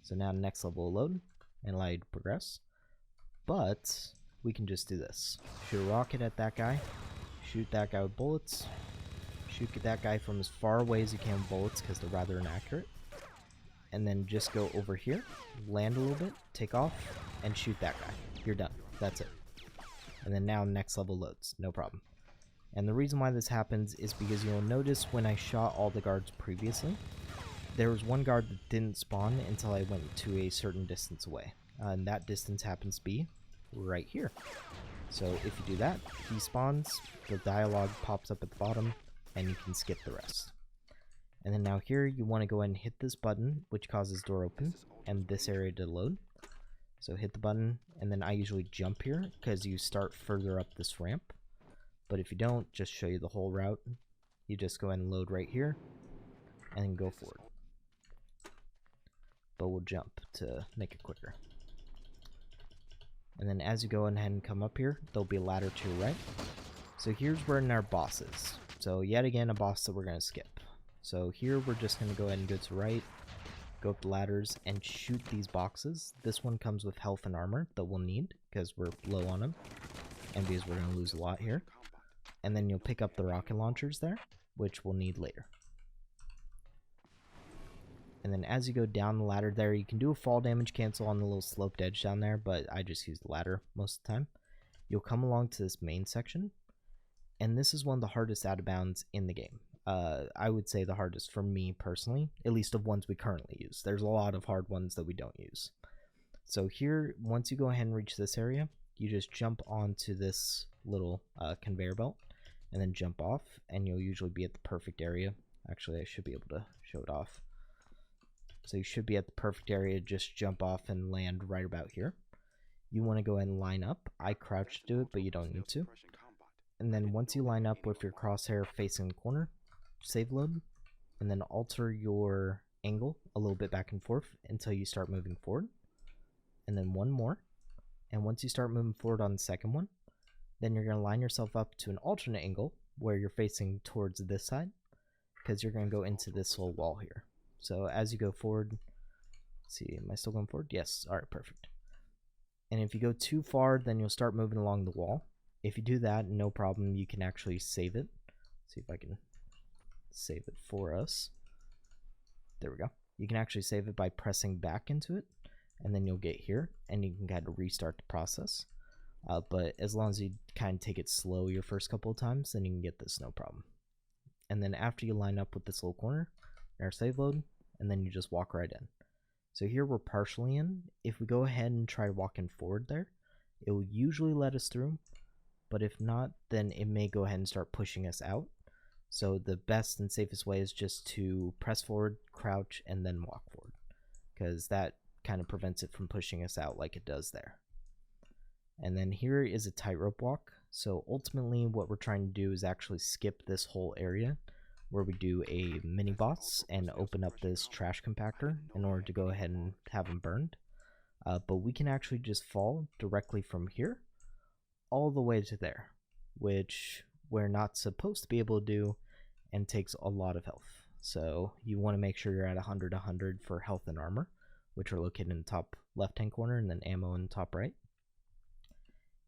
So now the next level will load and allow you to progress. But we can just do this. Shoot a rocket at that guy. Shoot that guy with bullets. Shoot that guy from as far away as you can with bullets because they're rather inaccurate. And then just go over here, land a little bit, take off, and shoot that guy. You're done. That's it. And then now next level loads. No problem. And the reason why this happens is because you'll notice when I shot all the guards previously, there was one guard that didn't spawn until I went to a certain distance away. And that distance happens to be right here. So if you do that, he spawns, the dialogue pops up at the bottom, and you can skip the rest. And then now here, you want to go ahead and hit this button, which causes door open, and this area to load. So hit the button, and then I usually jump here, because you start further up this ramp. But if you don't, just show you the whole route. You just go ahead and load right here, and then go forward. But we'll jump to make it quicker. And then as you go ahead and come up here, there'll be a ladder to your right. So here's where our boss is. So yet again, a boss that we're going to skip. So here we're just going to go ahead and go to right, go up the ladders, and shoot these boxes. This one comes with health and armor that we'll need, because we're low on them, and because we're going to lose a lot here. And then you'll pick up the rocket launchers there, which we'll need later. And then as you go down the ladder there, you can do a fall damage cancel on the little sloped edge down there, but I just use the ladder most of the time. You'll come along to this main section, and this is one of the hardest out of bounds in the game. I would say the hardest for me personally, at least of ones we currently use. There's a lot of hard ones that we don't use. So here, once you go ahead and reach this area, you just jump onto this little conveyor belt, and then jump off, and you'll usually be at the perfect area. Actually, I should be able to show it off. So you should be at the perfect area, just jump off and land right about here. You want to go ahead and line up. I crouch to do it, but you don't need to. And then once you line up with your crosshair facing the corner, save load, and then alter your angle a little bit back and forth until you start moving forward. And then one more. And once you start moving forward on the second one, then you're going to line yourself up to an alternate angle where you're facing towards this side, because you're going to go into this little wall here. So as you go forward, let's see, am I still going forward? Yes. All right, perfect. And if you go too far, then you'll start moving along the wall. If you do that, no problem, you can actually save it. Let's see if I can save it for us. There we go. You can actually save it by pressing back into it, and then you'll get here, and you can kind of restart the process. But as long as you kind of take it slow your first couple of times, then you can get this no problem. And then after you line up with this little corner, our save load, and then you just walk right in. So here we're partially in. If we go ahead and try walking forward there, it will usually let us through, but if not, then it may go ahead and start pushing us out. So the best and safest way is just to press forward, crouch, and then walk forward, because that kind of prevents it from pushing us out like it does there. And then here is a tightrope walk. So ultimately what we're trying to do is actually skip this whole area where we do a mini boss and open up this trash compactor in order to go ahead and have them burned. But we can actually just fall directly from here all the way to there, which we're not supposed to be able to do, and takes a lot of health. So you want to make sure you're at 100 for health and armor, which are located in the top left hand corner, and then ammo in the top right.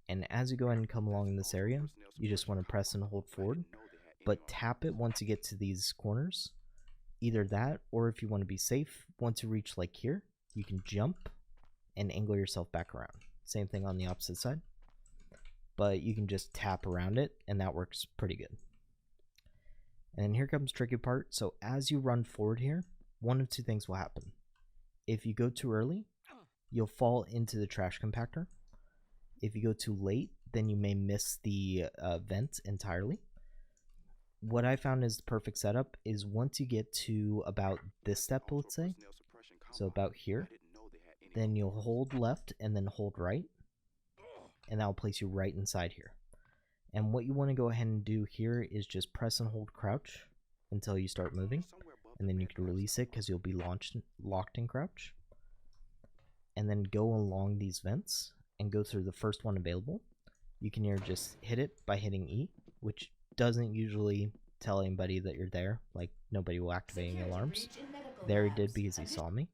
And as you go ahead and come along in this area, you just want to press and hold forward, but tap it once you get to these corners. Either that, or if you want to be safe, once you reach like here, you can jump and angle yourself back around. Same thing on the opposite side, but you can just tap around it, and that works pretty good. And then here comes the tricky part. So as you run forward here, one of two things will happen. If you go too early, you'll fall into the trash compactor. If you go too late, then you may miss the vent entirely. what I found is the perfect setup is once you get to about this step, let's say, so about here, then you'll hold left and then hold right, and that'll place you right inside here. And what you want to go ahead and do here is just press and hold crouch until you start moving, and then you can release it because you'll be locked in crouch. And then go along these vents and go through the first one available. You can either just hit it by hitting E, which doesn't usually tell anybody that you're there, like nobody will activate any alarms. There he did because he saw me.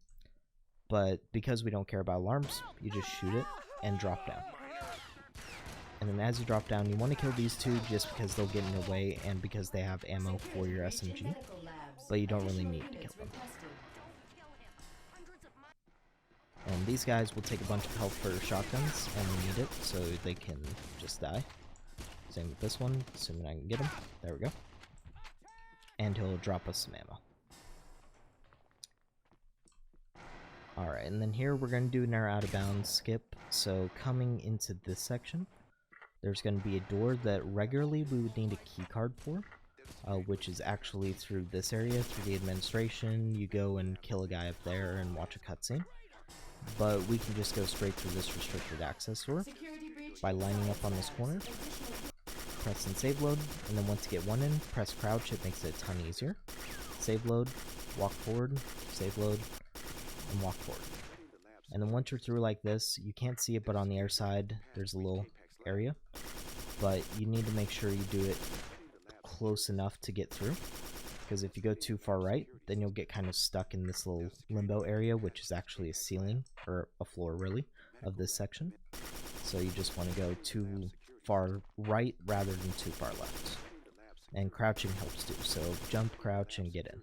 But because we don't care about alarms, you just shoot it and drop down. And then as you drop down, you want to kill these two just because they'll get in your way and because they have ammo for your SMG, but you don't really need to kill them. And these guys will take a bunch of health for shotguns, and we need it so they can just die. Same with this one, assuming I can get him. There we go. And he'll drop us some ammo. Alright, and then here we're going to do an out of bounds skip. So coming into this section, there's going to be a door that regularly we would need a key card for, which is actually through this area, through the administration. You go and kill a guy up there and watch a cutscene. But we can just go straight through this restricted access door by lining up on this corner, press and save load, and then once you get one in, press crouch. It makes it a ton easier. Save load, walk forward, save load, and walk forward. And then once you're through like this, you can't see it, but on the air side there's a little area, but you need to make sure you do it close enough to get through, because if you go too far right, then you'll get kind of stuck in this little limbo area, which is actually a ceiling, or a floor really, of this section. So you just want to go too far right rather than too far left. And crouching helps too, so jump, crouch, and get in.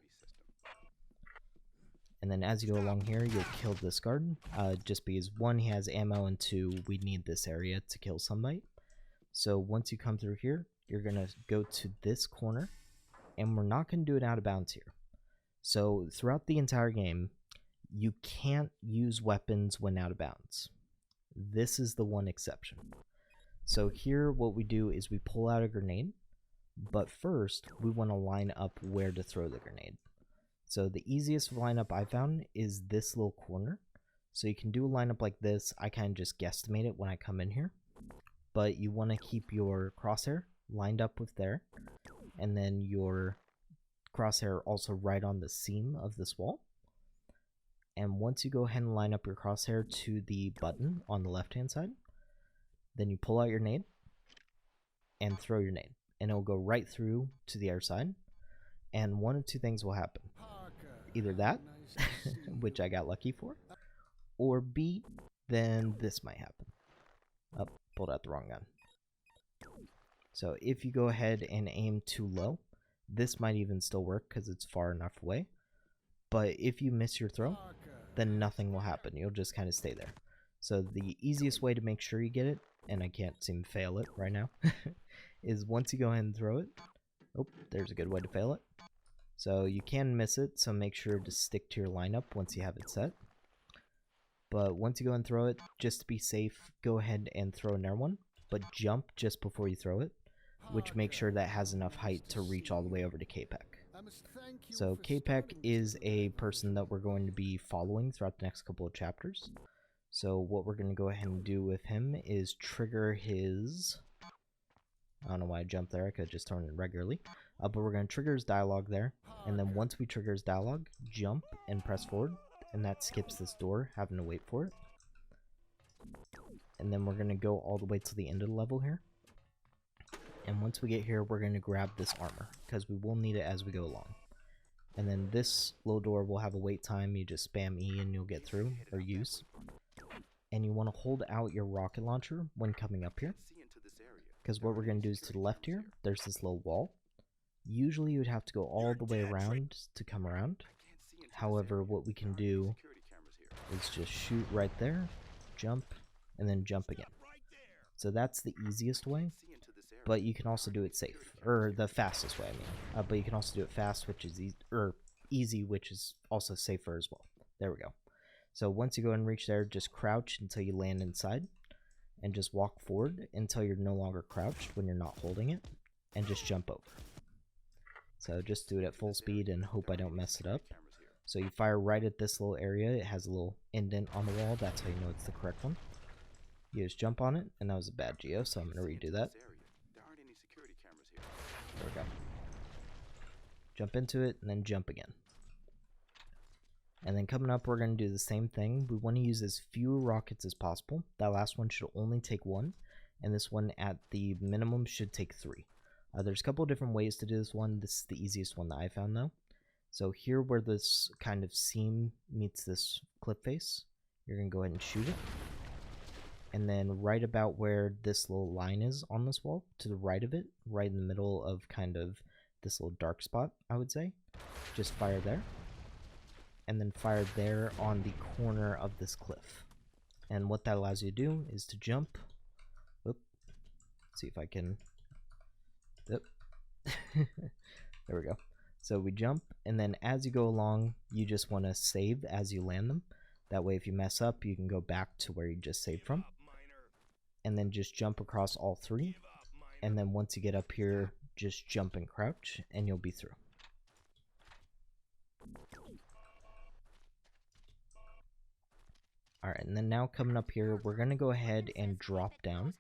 And then as you go along here, you'll kill this guard, just because 1, he has ammo, and 2, we need this area to kill somebody. So once you come through here, you're going to go to this corner, and we're not going to do it out of bounds here. So throughout the entire game, you can't use weapons when out of bounds. This is the one exception. So here what we do is we pull out a grenade, but first we want to line up where to throw the grenade. So the easiest lineup I found is this little corner. So you can do a lineup like this. I kind of just guesstimate it when I come in here. But you want to keep your crosshair lined up with there, and then your crosshair also right on the seam of this wall. And once you go ahead and line up your crosshair to the button on the left hand side, then you pull out your nade and throw your nade, and it'll go right through to the air side. And one of two things will happen: either that, which I got lucky for, or B, then this might happen. Oh, pulled out the wrong gun. So if you go ahead and aim too low, this might even still work because it's far enough away. But if you miss your throw, then nothing will happen. You'll just kind of stay there. So the easiest way to make sure you get it, and I can't seem to fail it right now, is once you go ahead and throw it. Oh, there's a good way to fail it. So you can miss it, so make sure to stick to your lineup once you have it set. But once you go and throw it, just to be safe, go ahead and throw an air one, but jump just before you throw it, which makes sure that has enough height to reach all the way over to capek. So capek is a person that we're going to be following throughout the next couple of chapters. So what we're going to go ahead and do with him is trigger his... I don't know why I jumped there, I could have just thrown it regularly. But we're going to trigger his dialogue there, and then once we trigger his dialogue, jump and press forward, and that skips this door, having to wait for it. And then we're going to go all the way to the end of the level here. And once we get here, we're going to grab this armor, because we will need it as we go along. And then this little door will have a wait time. You just spam E and you'll get through, or use. And you want to hold out your rocket launcher when coming up here, because what we're going to do is to the left here, there's this little wall. Usually you would have to go all the way around to come around. However, what we can do is just shoot right there, jump, and then jump again. So that's the easiest way, but you can also do it safe, or the fastest way, I mean. But you can also do it fast, which is easy, which is also safer as well. There we go. So once you go and reach there, just crouch until you land inside, and just walk forward until you're no longer crouched when you're not holding it, and just jump over. So just do it at full speed and hope I don't mess it up. So you fire right at this little area. It has a little indent on the wall. That's how you know it's the correct one. You just jump on it, and that was a bad geo, so I'm going to redo that. There we go. Jump into it, and then jump again. And then coming up, we're going to do the same thing. We want to use as few rockets as possible. That last one should only take 1, and this one at the minimum should take 3. There's a couple of different ways to do this one. This is the easiest one that I found, though. So here where this kind of seam meets this cliff face, you're going to go ahead and shoot it. And then right about where this little line is on this wall, to the right of it, right in the middle of kind of this little dark spot, I would say, just fire there. And then fire there on the corner of this cliff. And what that allows you to do is to jump. Oop. Let's see if I can... Oop. There we go. So we jump, and then as you go along, you just want to save as you land them. That way if you mess up, you can go back to where you just saved from. And then just jump across all 3. And then once you get up here, just jump and crouch, and you'll be through. Alright, and then now coming up here, we're going to go ahead and drop down,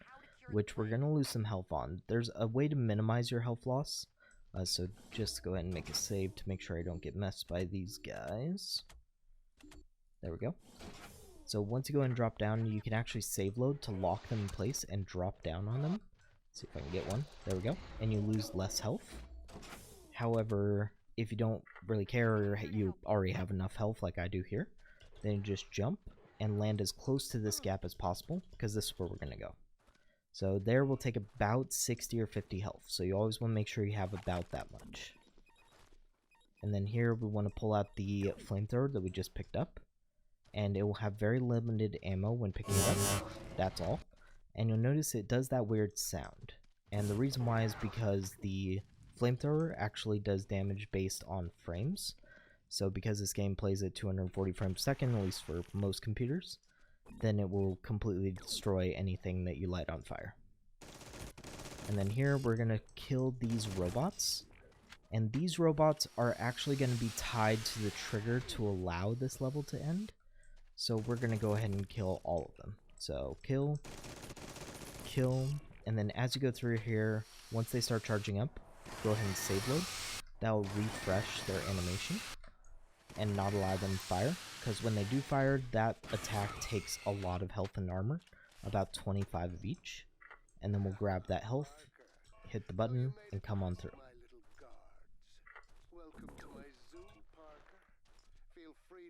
which we're going to lose some health on. There's a way to minimize your health loss, so just go ahead and make a save to make sure I don't get messed by these guys. There we go. So once you go and drop down, you can actually save load to lock them in place and drop down on them. Let's see if I can get one. There we go. And you lose less health. However, if you don't really care or you already have enough health like I do here, then you just jump and land as close to this gap as possible, because this is where we're going to go. So there will take about 60 or 50 health, so you always want to make sure you have about that much. And then here we want to pull out the flamethrower that we just picked up, and it will have very limited ammo when picking it up, that's all. And you'll notice it does that weird sound, and the reason why is because the flamethrower actually does damage based on frames. So because this game plays at 240 frames per second, at least for most computers, then it will completely destroy anything that you light on fire. And then here we're going to kill these robots. And these robots are actually going to be tied to the trigger to allow this level to end. So we're going to go ahead and kill all of them. So kill, kill, and then as you go through here, once they start charging up, go ahead and save load. That will refresh their animation and not allow them to fire, because when they do fire, that attack takes a lot of health and armor, about 25 of each, and then we'll grab that health, hit the button, and come on through.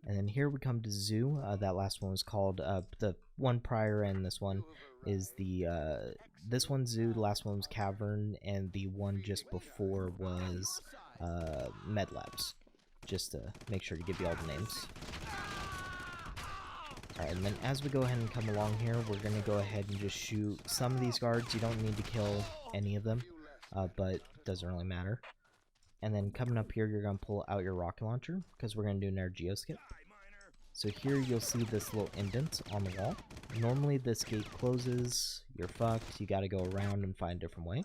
And then here we come to Zoo. That last one was called, the one prior and this one is the, this one's Zoo, the last one was Cavern, and the one just before was Med Labs. Just to make sure to give you all the names. Alright, and then as we go ahead and come along here, we're going to go ahead and just shoot some of these guards. You don't need to kill any of them, but it doesn't really matter. And then coming up here, you're going to pull out your rocket launcher, because we're going to do an air geoskip. So here you'll see this little indent on the wall. Normally this gate closes, you're fucked, you got to go around and find a different way.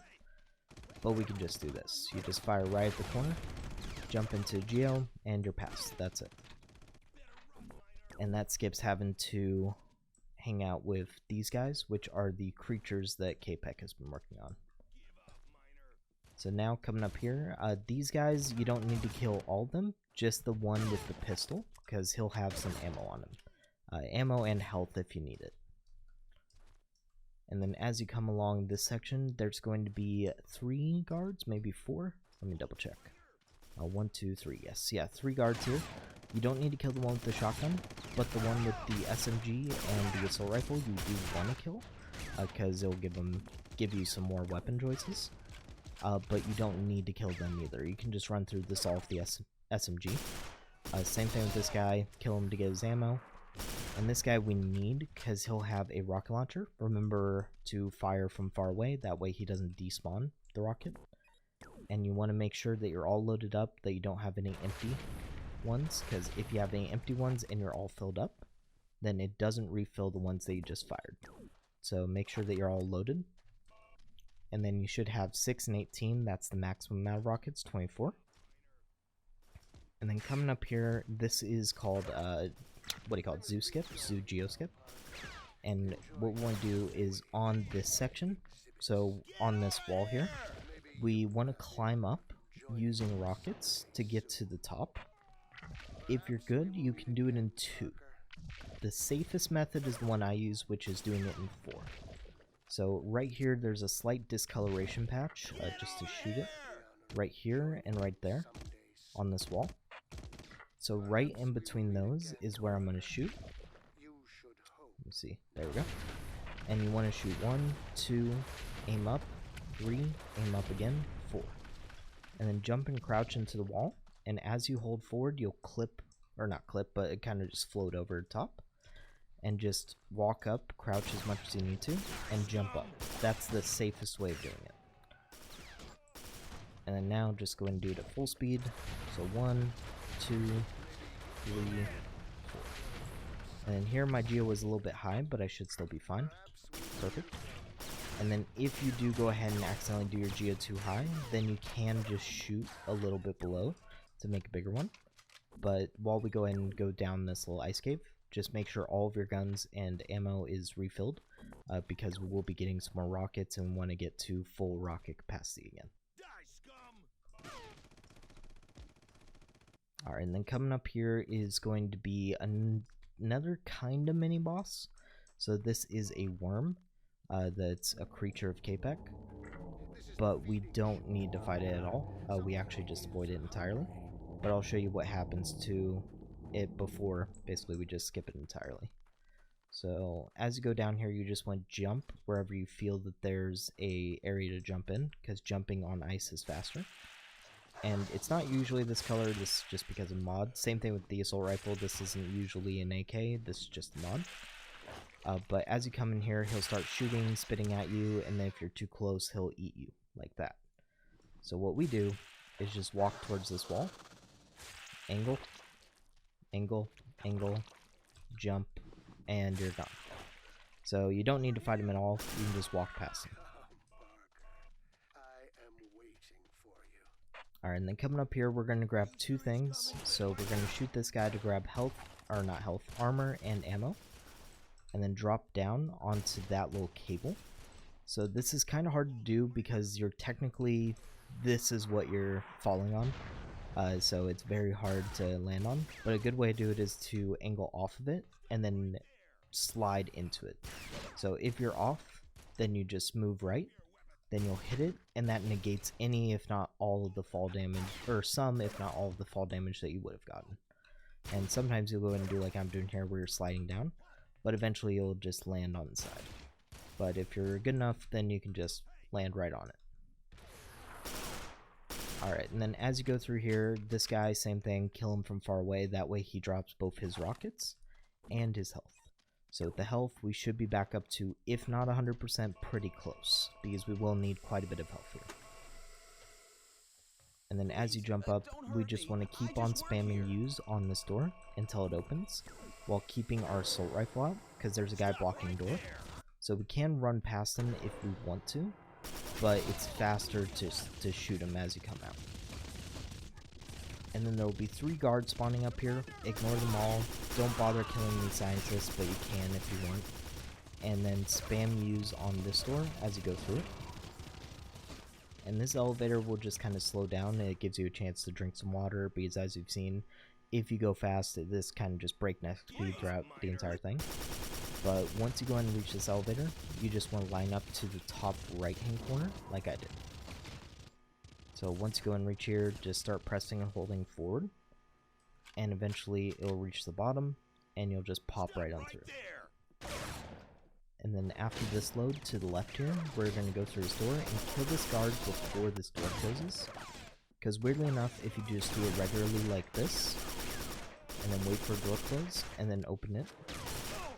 But we can just do this. You just fire right at the corner, jump into geo, and you're past. That's it. And that skips having to hang out with these guys, which are the creatures that capek has been working on. So now coming up here, these guys, you don't need to kill all of them, just the one with the pistol, because he'll have some ammo on him. Ammo and health if you need it. And then as you come along this section, there's going to be 3 guards, maybe 4. Let me double check. 1, 2, 3, yes. Yeah, 3 guards here. You don't need to kill the one with the shotgun, but the one with the SMG and the assault rifle you do want to kill, because it'll give you some more weapon choices. But you don't need to kill them either. You can just run through this all with the SMG. Same thing with this guy. Kill him to get his ammo. And this guy we need, because he'll have a rocket launcher. Remember to fire from far away, that way he doesn't despawn the rocket. And you want to make sure that you're all loaded up, that you don't have any empty ones, because if you have any empty ones and you're all filled up, then it doesn't refill the ones that you just fired. So make sure that you're all loaded. And then you should have 6 and 18, that's the maximum amount of rockets, 24. And then coming up here, this is called, what do you call it? Zoo skip? Zoo geo skip. And what we want to do is on this section, so on this wall here, we want to climb up using rockets to get to the top. If you're good, you can do it in 2. The safest method is the one I use, which is doing it in 4. So right here, there's a slight discoloration patch, just to shoot it. Right here and right there on this wall. So right in between those is where I'm going to shoot. Let me see. There we go. And you want to shoot 1, 2, aim up, 3, aim up again, 4. And then jump and crouch into the wall. And as you hold forward, you'll clip, or not clip, but it kind of just float over the top. And just walk up, crouch as much as you need to, and jump up. That's the safest way of doing it. And then now just go ahead and do it at full speed. So 1, 2, 3, 4. And then here my geo was a little bit high, but I should still be fine. Perfect. And then if you do go ahead and accidentally do your geo too high, then you can just shoot a little bit below to make a bigger one. But while we go ahead and go down this little ice cave, just make sure all of your guns and ammo is refilled, because we will be getting some more rockets and want to get to full rocket capacity again. Alright, and then coming up here is going to be another kind of mini boss. So this is a worm that's a creature of capek, but we don't need to fight it at all. We actually just avoid it entirely. But I'll show you what happens to it before basically we just skip it entirely. So as you go down here, you just want to jump wherever you feel that there's a area to jump in, because jumping on ice is faster. And it's not usually this color, this is just because of mod. Same thing with the assault rifle, this isn't usually an AK, this is just a mod. But as you come in here, he'll start shooting, spitting at you, and then if you're too close, he'll eat you, like that. So what we do is just walk towards this wall, angle, angle, angle, jump, and you're gone. So you don't need to fight him at all, you can just walk past him. Alright, and then coming up here, we're going to grab 2 things. So we're going to shoot this guy to grab health, or not health, armor and ammo. And then drop down onto that little cable. So this is kind of hard to do because you're technically, this is what you're falling on. So it's very hard to land on. But a good way to do it is to angle off of it and then slide into it. So if you're off, then you just move right. Then you'll hit it, and that negates any, if not all, of the fall damage, or some, if not all, of the fall damage that you would have gotten. And sometimes you'll go in and do like I'm doing here, where you're sliding down, but eventually you'll just land on the side. But if you're good enough, then you can just land right on it. Alright, and then as you go through here, this guy, same thing, kill him from far away, that way he drops both his rockets and his health. So with the health, we should be back up to, if not 100%, pretty close, because we will need quite a bit of health here. And then as you jump up, we just want to keep on spamming use on this door until it opens, while keeping our assault rifle out, because there's a guy blocking the door. So we can run past him if we want to, but it's faster to shoot him as you come out. And then there will be 3 guards spawning up here. Ignore them all. Don't bother killing these scientists, but you can if you want. And then spam use on this door as you go through it. And this elevator will just kind of slow down, and it gives you a chance to drink some water, because as you've seen, if you go fast, this kind of just breakneck speed throughout the entire thing. But once you go ahead and reach this elevator, you just want to line up to the top right hand corner, like I did. So once you go and reach here, just start pressing and holding forward, and eventually it'll reach the bottom, and you'll just pop right on through. And then after this load, to the left here, we're going to go through this door and kill this guard before this door closes. Because weirdly enough, if you just do it regularly like this, and then wait for a door close, and then open it,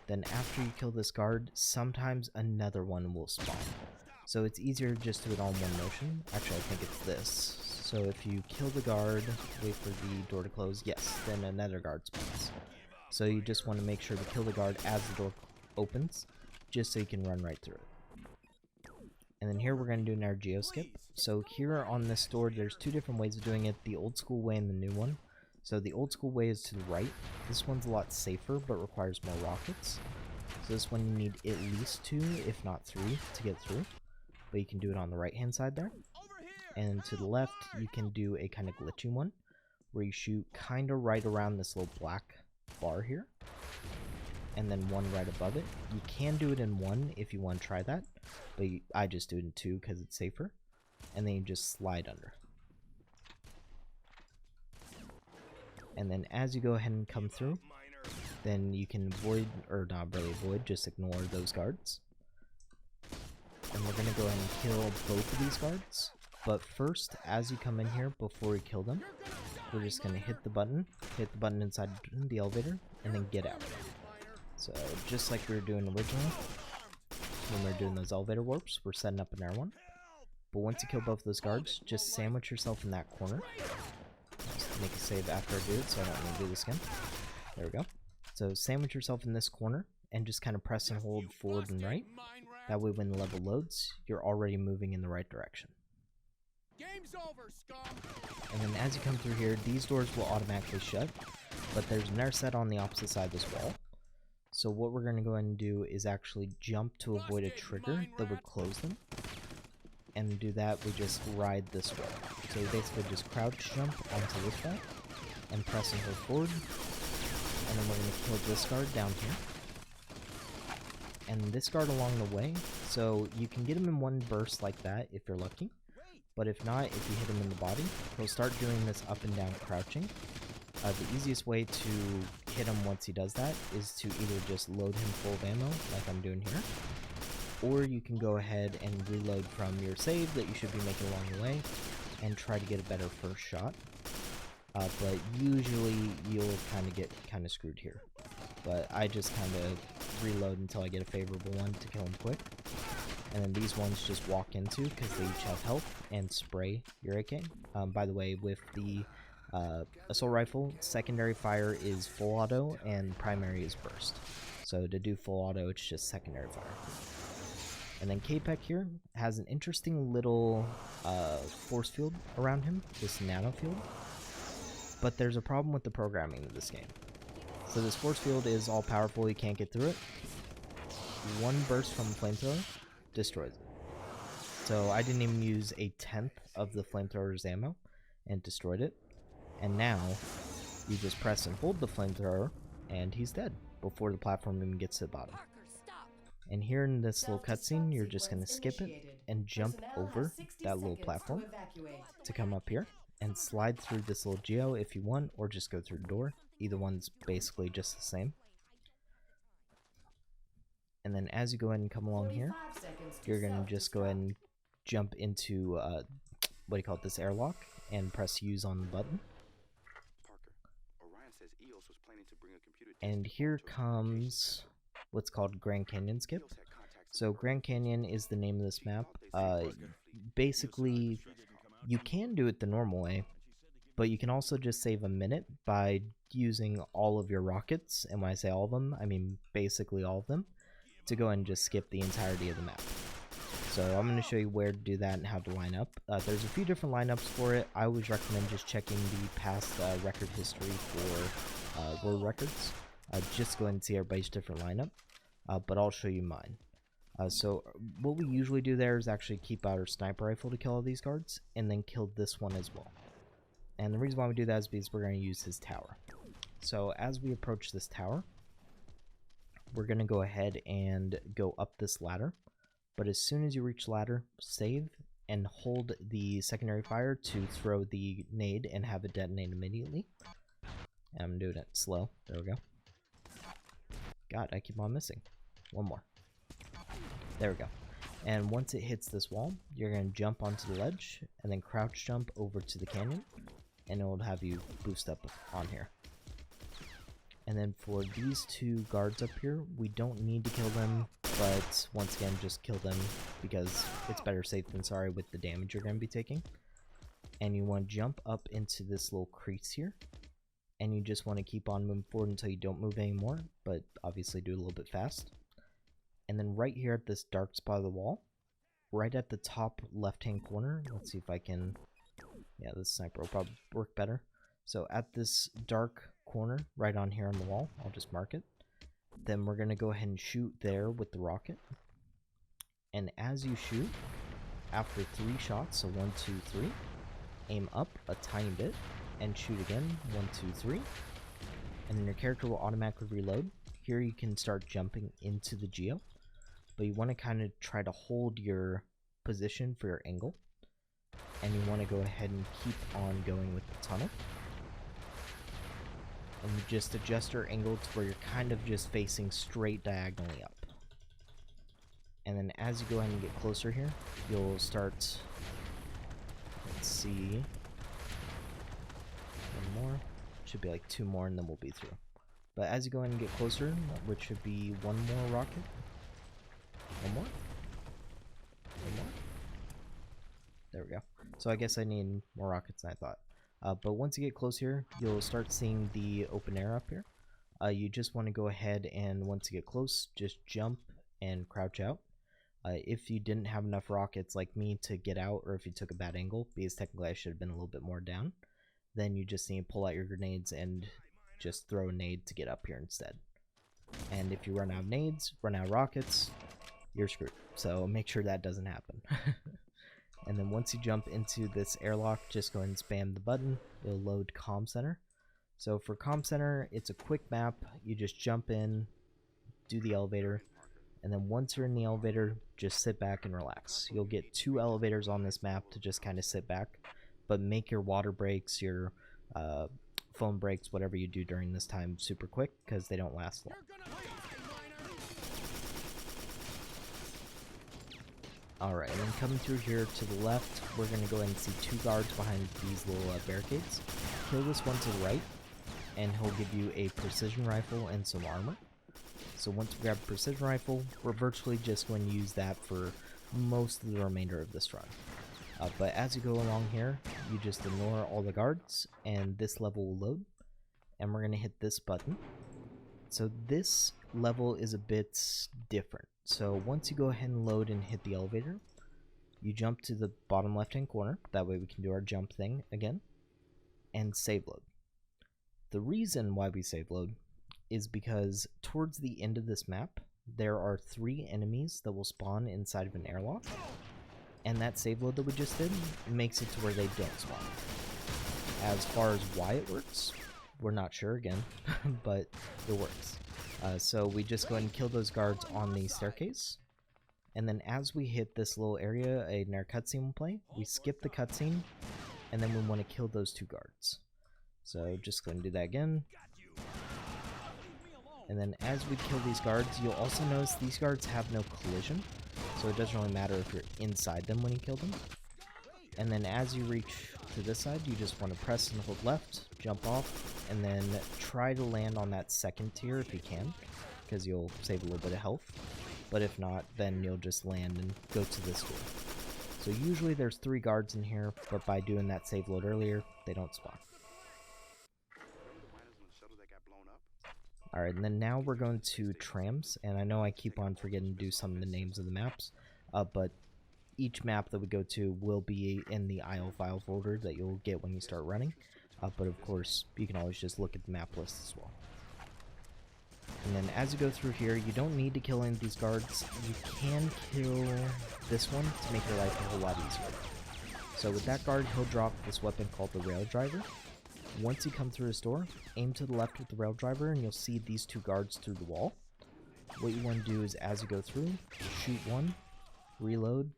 then after you kill this guard, sometimes another one will spawn. So it's easier just to do it all in one motion. Actually, I think it's this. So if you kill the guard, wait for the door to close, yes, then another guard spawns. So you just want to make sure to kill the guard as the door opens, just so you can run right through it. And then here we're going to do our geo skip. So here on this door, there's 2 different ways of doing it, the old school way and the new one. So the old school way is to the right. This one's a lot safer, but requires more rockets. So this one you need at least 2, if not 3, to get through. But you can do it on the right hand side there. And to the left, you can do a kind of glitchy one, where you shoot kind of right around this little black bar here. And then one right above it. You can do it in 1 if you want to try that. But I just do it in 2 because it's safer. And then you just slide under. And then as you go ahead and come through, then you can avoid, or not really avoid, just ignore those guards. And we're going to go ahead and kill both of these guards. But first, as you come in here, before we kill them, we're just going to hit the button inside the elevator, and then get out. So just like we were doing originally, when we were doing those elevator warps, we're setting up an air one. But once you kill both of those guards, just sandwich yourself in that corner. Just make a save after I do it, so I don't need to do this again. There we go. So sandwich yourself in this corner, and just kind of press and hold forward and right. That way when the level loads, you're already moving in the right direction. Game's over, scum. And then as you come through here, these doors will automatically shut, but there's an air set on the opposite side of this wall. So what we're going to go ahead and do is actually jump to avoid a trigger that would close them. And to do that, we just ride this wall. So we basically just crouch jump onto this wall, and press and hold forward. And then we're going to kill this guard down here. And this guard along the way, so you can get him in one burst like that if you're lucky. But if not, if you hit him in the body, he'll start doing this up and down crouching. The easiest way to hit him once he does that is to either just load him full of ammo, like I'm doing here, or you can go ahead and reload from your save that you should be making along the way, and try to get a better first shot. But usually you'll kind of get screwed here. But I just kind of reload until I get a favorable one to kill him quick. And then these ones just walk into because they each have health and spray your AK. By the way, with the assault rifle, secondary fire is full auto and primary is burst. So to do full auto, it's just secondary fire. And then capek here has an interesting little force field around him, this nano field. But there's a problem with the programming of this game. So this force field is all powerful, you can't get through it. One burst from a flamethrower destroys it. So I didn't even use 1/10 of the flamethrower's ammo and destroyed it. And now you just press and hold the flamethrower and he's dead before the platform even gets to the bottom. And here in this little cutscene, you're just going to skip it and jump over that little platform to come up here and slide through this little geo if you want, or just go through the door. Either one's basically just the same. And then as you go ahead and come along here, you're going to just go ahead and jump into, this airlock, and press use on the button. And here comes what's called Grand Canyon skip. So Grand Canyon is the name of this map. Basically, you can do it the normal way, but you can also just save a minute by using all of your rockets, and when I say all of them, I mean basically all of them, to go and just skip the entirety of the map. So I'm going to show you where to do that and how to line up. There's a few different lineups for it. I always recommend just checking the past record history for world records. Just go ahead and see everybody's different lineup, but I'll show you mine. So what we usually do there is actually keep out our sniper rifle to kill all these guards, and then kill this one as well. And the reason why we do that is because we're going to use his tower. So as we approach this tower, we're going to go ahead and go up this ladder. But as soon as you reach ladder, save and hold the secondary fire to throw the nade and have it detonate immediately. I'm doing it slow. There we go. God, I keep on missing. One more. There we go. And once it hits this wall, you're going to jump onto the ledge and then crouch jump over to the canyon, and it will have you boost up on here. And then for these two guards up here, we don't need to kill them, but once again, just kill them because it's better safe than sorry with the damage you're going to be taking. And you want to jump up into this little crease here, and you just want to keep on moving forward until you don't move anymore, but obviously do it a little bit fast. And then right here at this dark spot of the wall, right at the top left-hand corner, let's see if I can, yeah, this sniper will probably work better. So at this dark corner right on here on the wall, I'll just mark it. Then we're going to go ahead and shoot there with the rocket. And as you shoot, after 3 shots, so 1, 2, 3, aim up a tiny bit and shoot again, 1, 2, 3. And then your character will automatically reload. Here you can start jumping into the geo, but you want to kind of try to hold your position for your angle. And you want to go ahead and keep on going with the tunnel. And you just adjust your angle to where you're kind of just facing straight diagonally up. And then as you go ahead and get closer here, you'll start, let's see, 1 more, should be like 2 more and then we'll be through. But as you go ahead and get closer, which should be 1 more rocket, 1 more, 1 more, there we go. So I guess I need more rockets than I thought. But once you get close here, you'll start seeing the open air up here. You just want to go ahead and once you get close, just jump and crouch out. If you didn't have enough rockets like me to get out, or if you took a bad angle, because technically I should have been a little bit more down, then you just need to pull out your grenades and just throw a nade to get up here instead. And if you run out of nades, run out of rockets, you're screwed. So make sure that doesn't happen. And then once you jump into this airlock, just go ahead and spam the button. It'll load comm center. So for comm center, it's a quick map. You just jump in, do the elevator, and then once you're in the elevator, just sit back and relax. You'll get 2 elevators on this map to just kind of sit back, but make your water breaks, your phone breaks, whatever you do during this time super quick, because they don't last long. Alright, and then coming through here to the left, we're going to go ahead and see 2 guards behind these little barricades. Kill this one to the right, and he'll give you a precision rifle and some armor. So once we grab a precision rifle, we're virtually just going to use that for most of the remainder of this run. But as you go along here, you just ignore all the guards, and this level will load. And we're going to hit this button. So this level is a bit different. So once you go ahead and load and hit the elevator, you jump to the bottom left hand corner. That way we can do our jump thing again. And save load. The reason why we save load is because towards the end of this map, there are 3 enemies that will spawn inside of an airlock. And that save load that we just did makes it to where they don't spawn. As far as why it works, we're not sure again, but it works. So we just go ahead and kill those guards on the staircase. And then as we hit this little area, another cutscene will play. We skip the cutscene, and then we want to kill those 2 guards. So just go ahead and do that again. And then as we kill these guards, you'll also notice these guards have no collision. So it doesn't really matter if you're inside them when you kill them. And then as you reach to this side, you just want to press and hold left, jump off, and then try to land on that second tier if you can, because you'll save a little bit of health. But if not, then you'll just land and go to this door. So usually there's 3 guards in here, but by doing that save load earlier, they don't spawn. Alright, and then now we're going to trams, and I know I keep on forgetting to do some of the names of the maps, but each map that we go to will be in the IO file folder that you'll get when you start running, but of course, you can always just look at the map list as well. And then as you go through here, you don't need to kill any of these guards. You can kill this one to make your life a whole lot easier. So with that guard, he'll drop this weapon called the rail driver. Once you come through his door, aim to the left with the rail driver and you'll see these 2 guards through the wall. What you want to do is as you go through, shoot one, reload,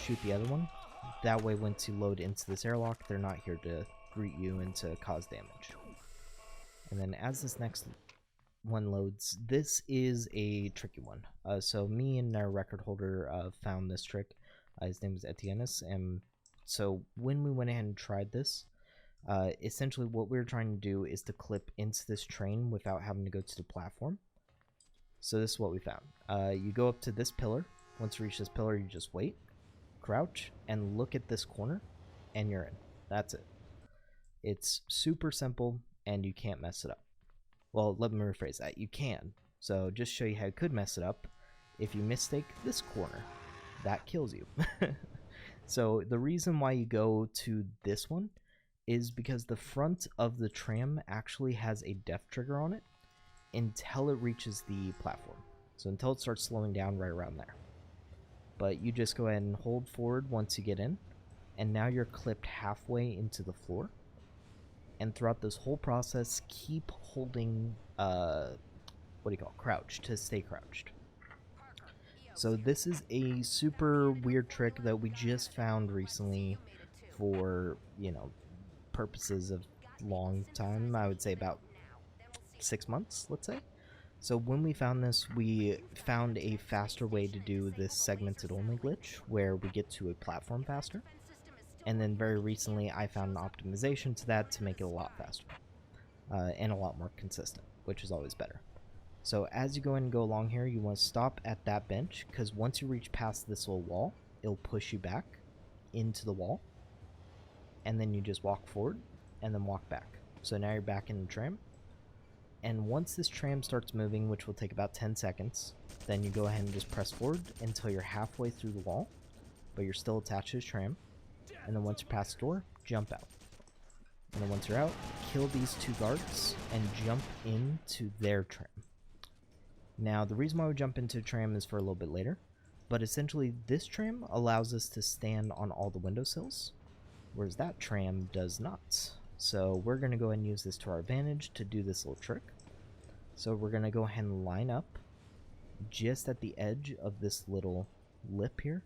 shoot the other one. That way once you load into this airlock, they're not here to greet you and to cause damage. And then as this next one loads, this is a tricky one. So me and our record holder found this trick. His name is Etienne's, and so when we went ahead and tried this, essentially what we were trying to do is to clip into this train without having to go to the platform. So this is what we found. You go up to this pillar. Once you reach this pillar, you just wait, crouch, and look at this corner, and you're in. That's it. It's super simple, and you can't mess it up. Well, let me rephrase that. You can. So just show you how you could mess it up. If you mistake this corner, that kills you. So the reason why you go to this one is because the front of the tram actually has a depth trigger on it until it reaches the platform. So until it starts slowing down right around there. But you just go ahead and hold forward once you get in, and now you're clipped halfway into the floor. And throughout this whole process, keep holding, crouch, to stay crouched. So this is a super weird trick that we just found recently for, purposes of long time. I would say about 6 months, let's say. So when we found this, we found a faster way to do this segmented only glitch, where we get to a platform faster. And then very recently, I found an optimization to that to make it a lot faster. And a lot more consistent, which is always better. So as you go in and go along here, you want to stop at that bench, because once you reach past this little wall, it'll push you back into the wall. And then you just walk forward, and then walk back. So now you're back in the tram. And once this tram starts moving, which will take about 10 seconds, then you go ahead and just press forward until you're halfway through the wall, but you're still attached to the tram. And then once you pass the door, jump out. And then once you're out, kill these 2 guards and jump into their tram. Now, the reason why we jump into a tram is for a little bit later, but essentially this tram allows us to stand on all the windowsills, whereas that tram does not. So we're going to go ahead and use this to our advantage to do this little trick. So we're going to go ahead and line up just at the edge of this little lip here.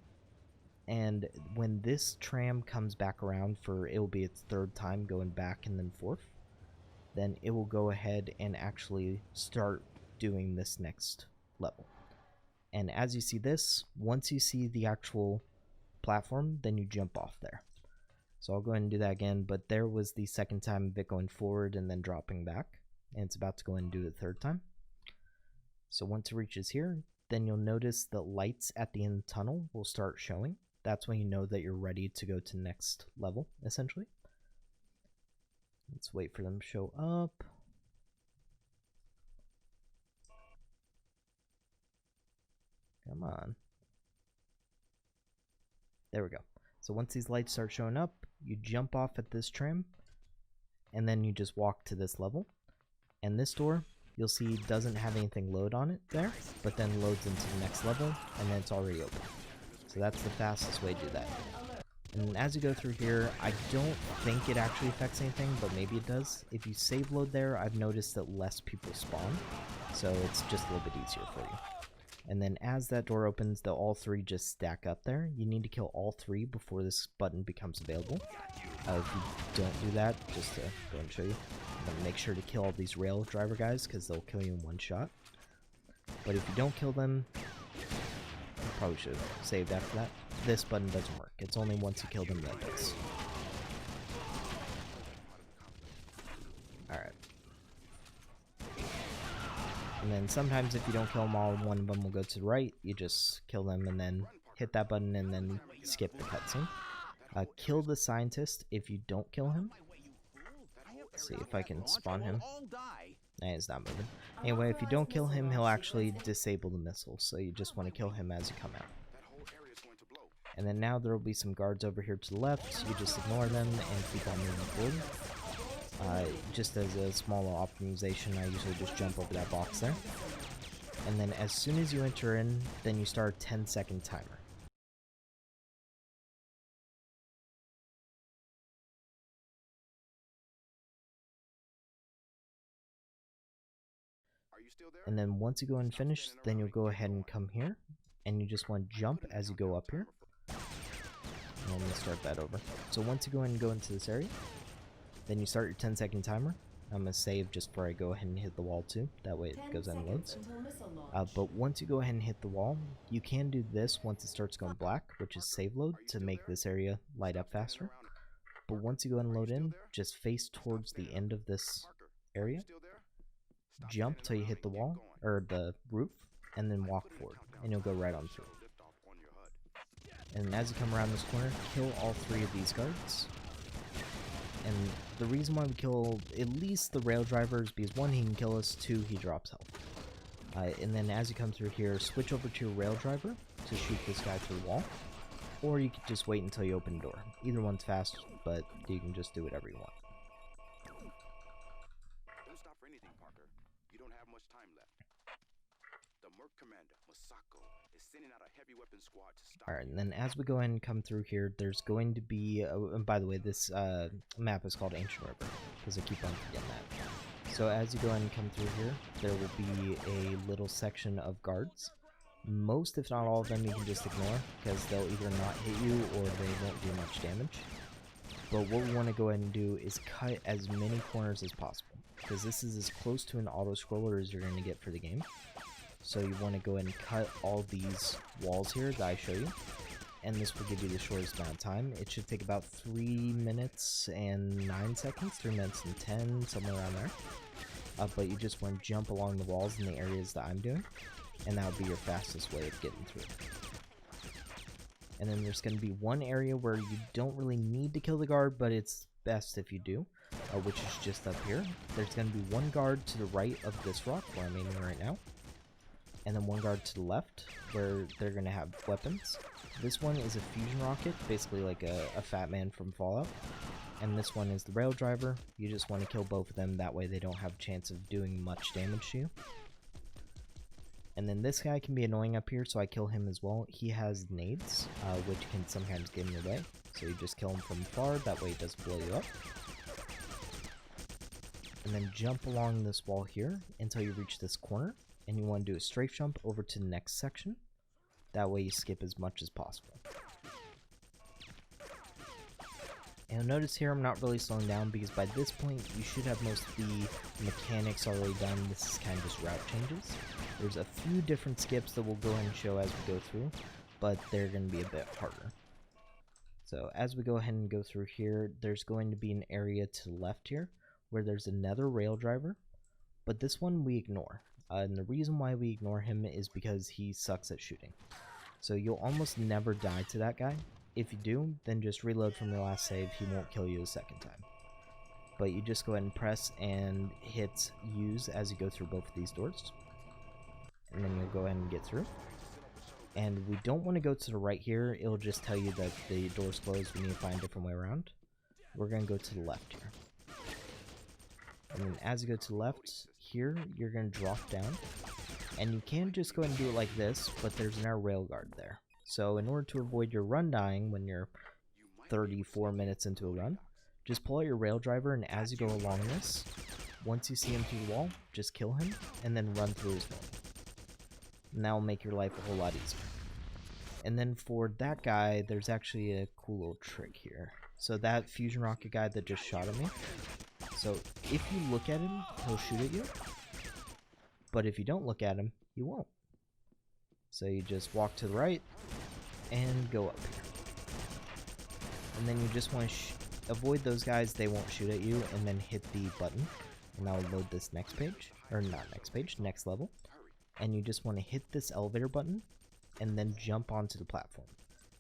And when this tram comes back around for, it will be its 3rd time going back and then 4th, then it will go ahead and actually start doing this next level. And as you see this, once you see the actual platform, then you jump off there. So I'll go ahead and do that again, but there was the 2nd time of it going forward and then dropping back, and it's about to go ahead and do it 3rd time. So once it reaches here, then you'll notice the lights at the end of the tunnel will start showing. That's when you know that you're ready to go to the next level, essentially. Let's wait for them to show up. Come on. There we go. So once these lights start showing up, you jump off at this tram, and then you just walk to this level. And this door, you'll see, doesn't have anything load on it there, but then loads into the next level, and then it's already open. So that's the fastest way to do that. And as you go through here, I don't think it actually affects anything, but maybe it does. If you save load there, I've noticed that less people spawn, so it's just a little bit easier for you. And then as that door opens, they'll all 3 just stack up there. You need to kill all 3 before this button becomes available. If you don't do that, just to go and show you, make sure to kill all these rail driver guys, because they'll kill you in 1 shot. But if you don't kill them, I probably should have saved after that. This button doesn't work. It's only once you kill them that it does. Alright. And then sometimes if you don't kill them all, one of them will go to the right. You just kill them and then hit that button and then skip the cutscene. Kill the scientist if you don't kill him. Let's see if I can spawn him. Nah, he's not moving. Anyway, if you don't kill him, he'll actually disable the missile, so you just want to kill him as you come out. And then now there will be some guards over here to the left, so you just ignore them and keep on moving forward. Just as a small optimization, I usually just jump over that box there. And then as soon as you enter in, then you start a 10-second timer. And then once you go and finish, then you'll go ahead and come here, and you just want to jump as you go up here. And then start that over. So once you go in and go into this area, then you start your 10-second timer. I'm going to save just before I go ahead and hit the wall too. That way it goes and loads. But once you go ahead and hit the wall, you can do this once it starts going black, which is save load, to make this area light up faster. But once you go and load in, just face towards the end of this area. Jump till you hit the wall, or the roof, and then walk forward, and you'll go right on through. And as you come around this corner, kill all 3 of these guards. And the reason why we kill at least the rail driver is because 1, he can kill us, 2, he drops health. And then as you come through here, switch over to your rail driver to shoot this guy through the wall. or you could just wait until you open the door. Either one's fast, but you can just do whatever you want. Don't stop for anything, Parker. You don't have much time left. The merc commander, Maseko, is sending out a heavy weapon squad to stop. Alright, and then as we go ahead and come through here, there's going to be, and by the way, this map is called Ancient River, because I keep on forgetting that. So as you go ahead and come through here, there will be a little section of guards. Most, if not all of them, you can just ignore, because they'll either not hit you or they won't do much damage. But what we want to go ahead and do is cut as many corners as possible, because this is as close to an auto-scroller as you're going to get for the game. So you want to go ahead and cut all these walls here that I show you, and this will give you the shortest amount of time. It should take about 3 minutes and 9 seconds, 3 minutes and 10, somewhere around there. But you just want to jump along the walls in the areas that I'm doing, and that will be your fastest way of getting through. And then there's going to be one area where you don't really need to kill the guard, but it's best if you do, which is just up here. There's going to be one guard to the right of this rock, where I'm aiming right now, and then one guard to the left, where they're going to have weapons. This one is a fusion rocket, basically like a fat man from Fallout. And this one is the rail driver. You just want to kill both of them, that way they don't have a chance of doing much damage to you. And then this guy can be annoying up here, so I kill him as well. He has nades, which can sometimes get in your way. So you just kill him from far, that way it doesn't blow you up. And then jump along this wall here until you reach this corner. And you want to do a strafe jump over to the next section. That way you skip as much as possible. And notice here I'm not really slowing down, because by this point you should have most of the mechanics already done. This is kind of just route changes. There's a few different skips that we'll go ahead and show as we go through, but they're going to be a bit harder. So as we go ahead and go through here, there's going to be an area to the left here where there's another rail driver, but this one we ignore. And the reason why we ignore him is because he sucks at shooting. So you'll almost never die to that guy. If you do, then just reload from your last save, he won't kill you a second time. But you just go ahead and press and hit use as you go through both of these doors. And then you'll go ahead and get through. And we don't want to go to the right here, it'll just tell you that the door's closed, we need to find a different way around. We're going to go to the left here. And then as you go to the left, here, you're going to drop down. And you can just go ahead and do it like this, but there's an air railguard there. So in order to avoid your run dying when you're 34 minutes into a run, just pull out your rail driver, and as you go along this, once you see him through the wall, just kill him, and then run through his normal. And that will make your life a whole lot easier. And then for that guy, there's actually a cool little trick here. So that fusion rocket guy that just shot at me, so if you look at him, he'll shoot at you. But if you don't look at him, he won't. So you just walk to the right and go up here. And then you just want to avoid those guys, they won't shoot at you, and then hit the button. And I'll load this next page, or not next page, next level. And you just want to hit this elevator button and then jump onto the platform.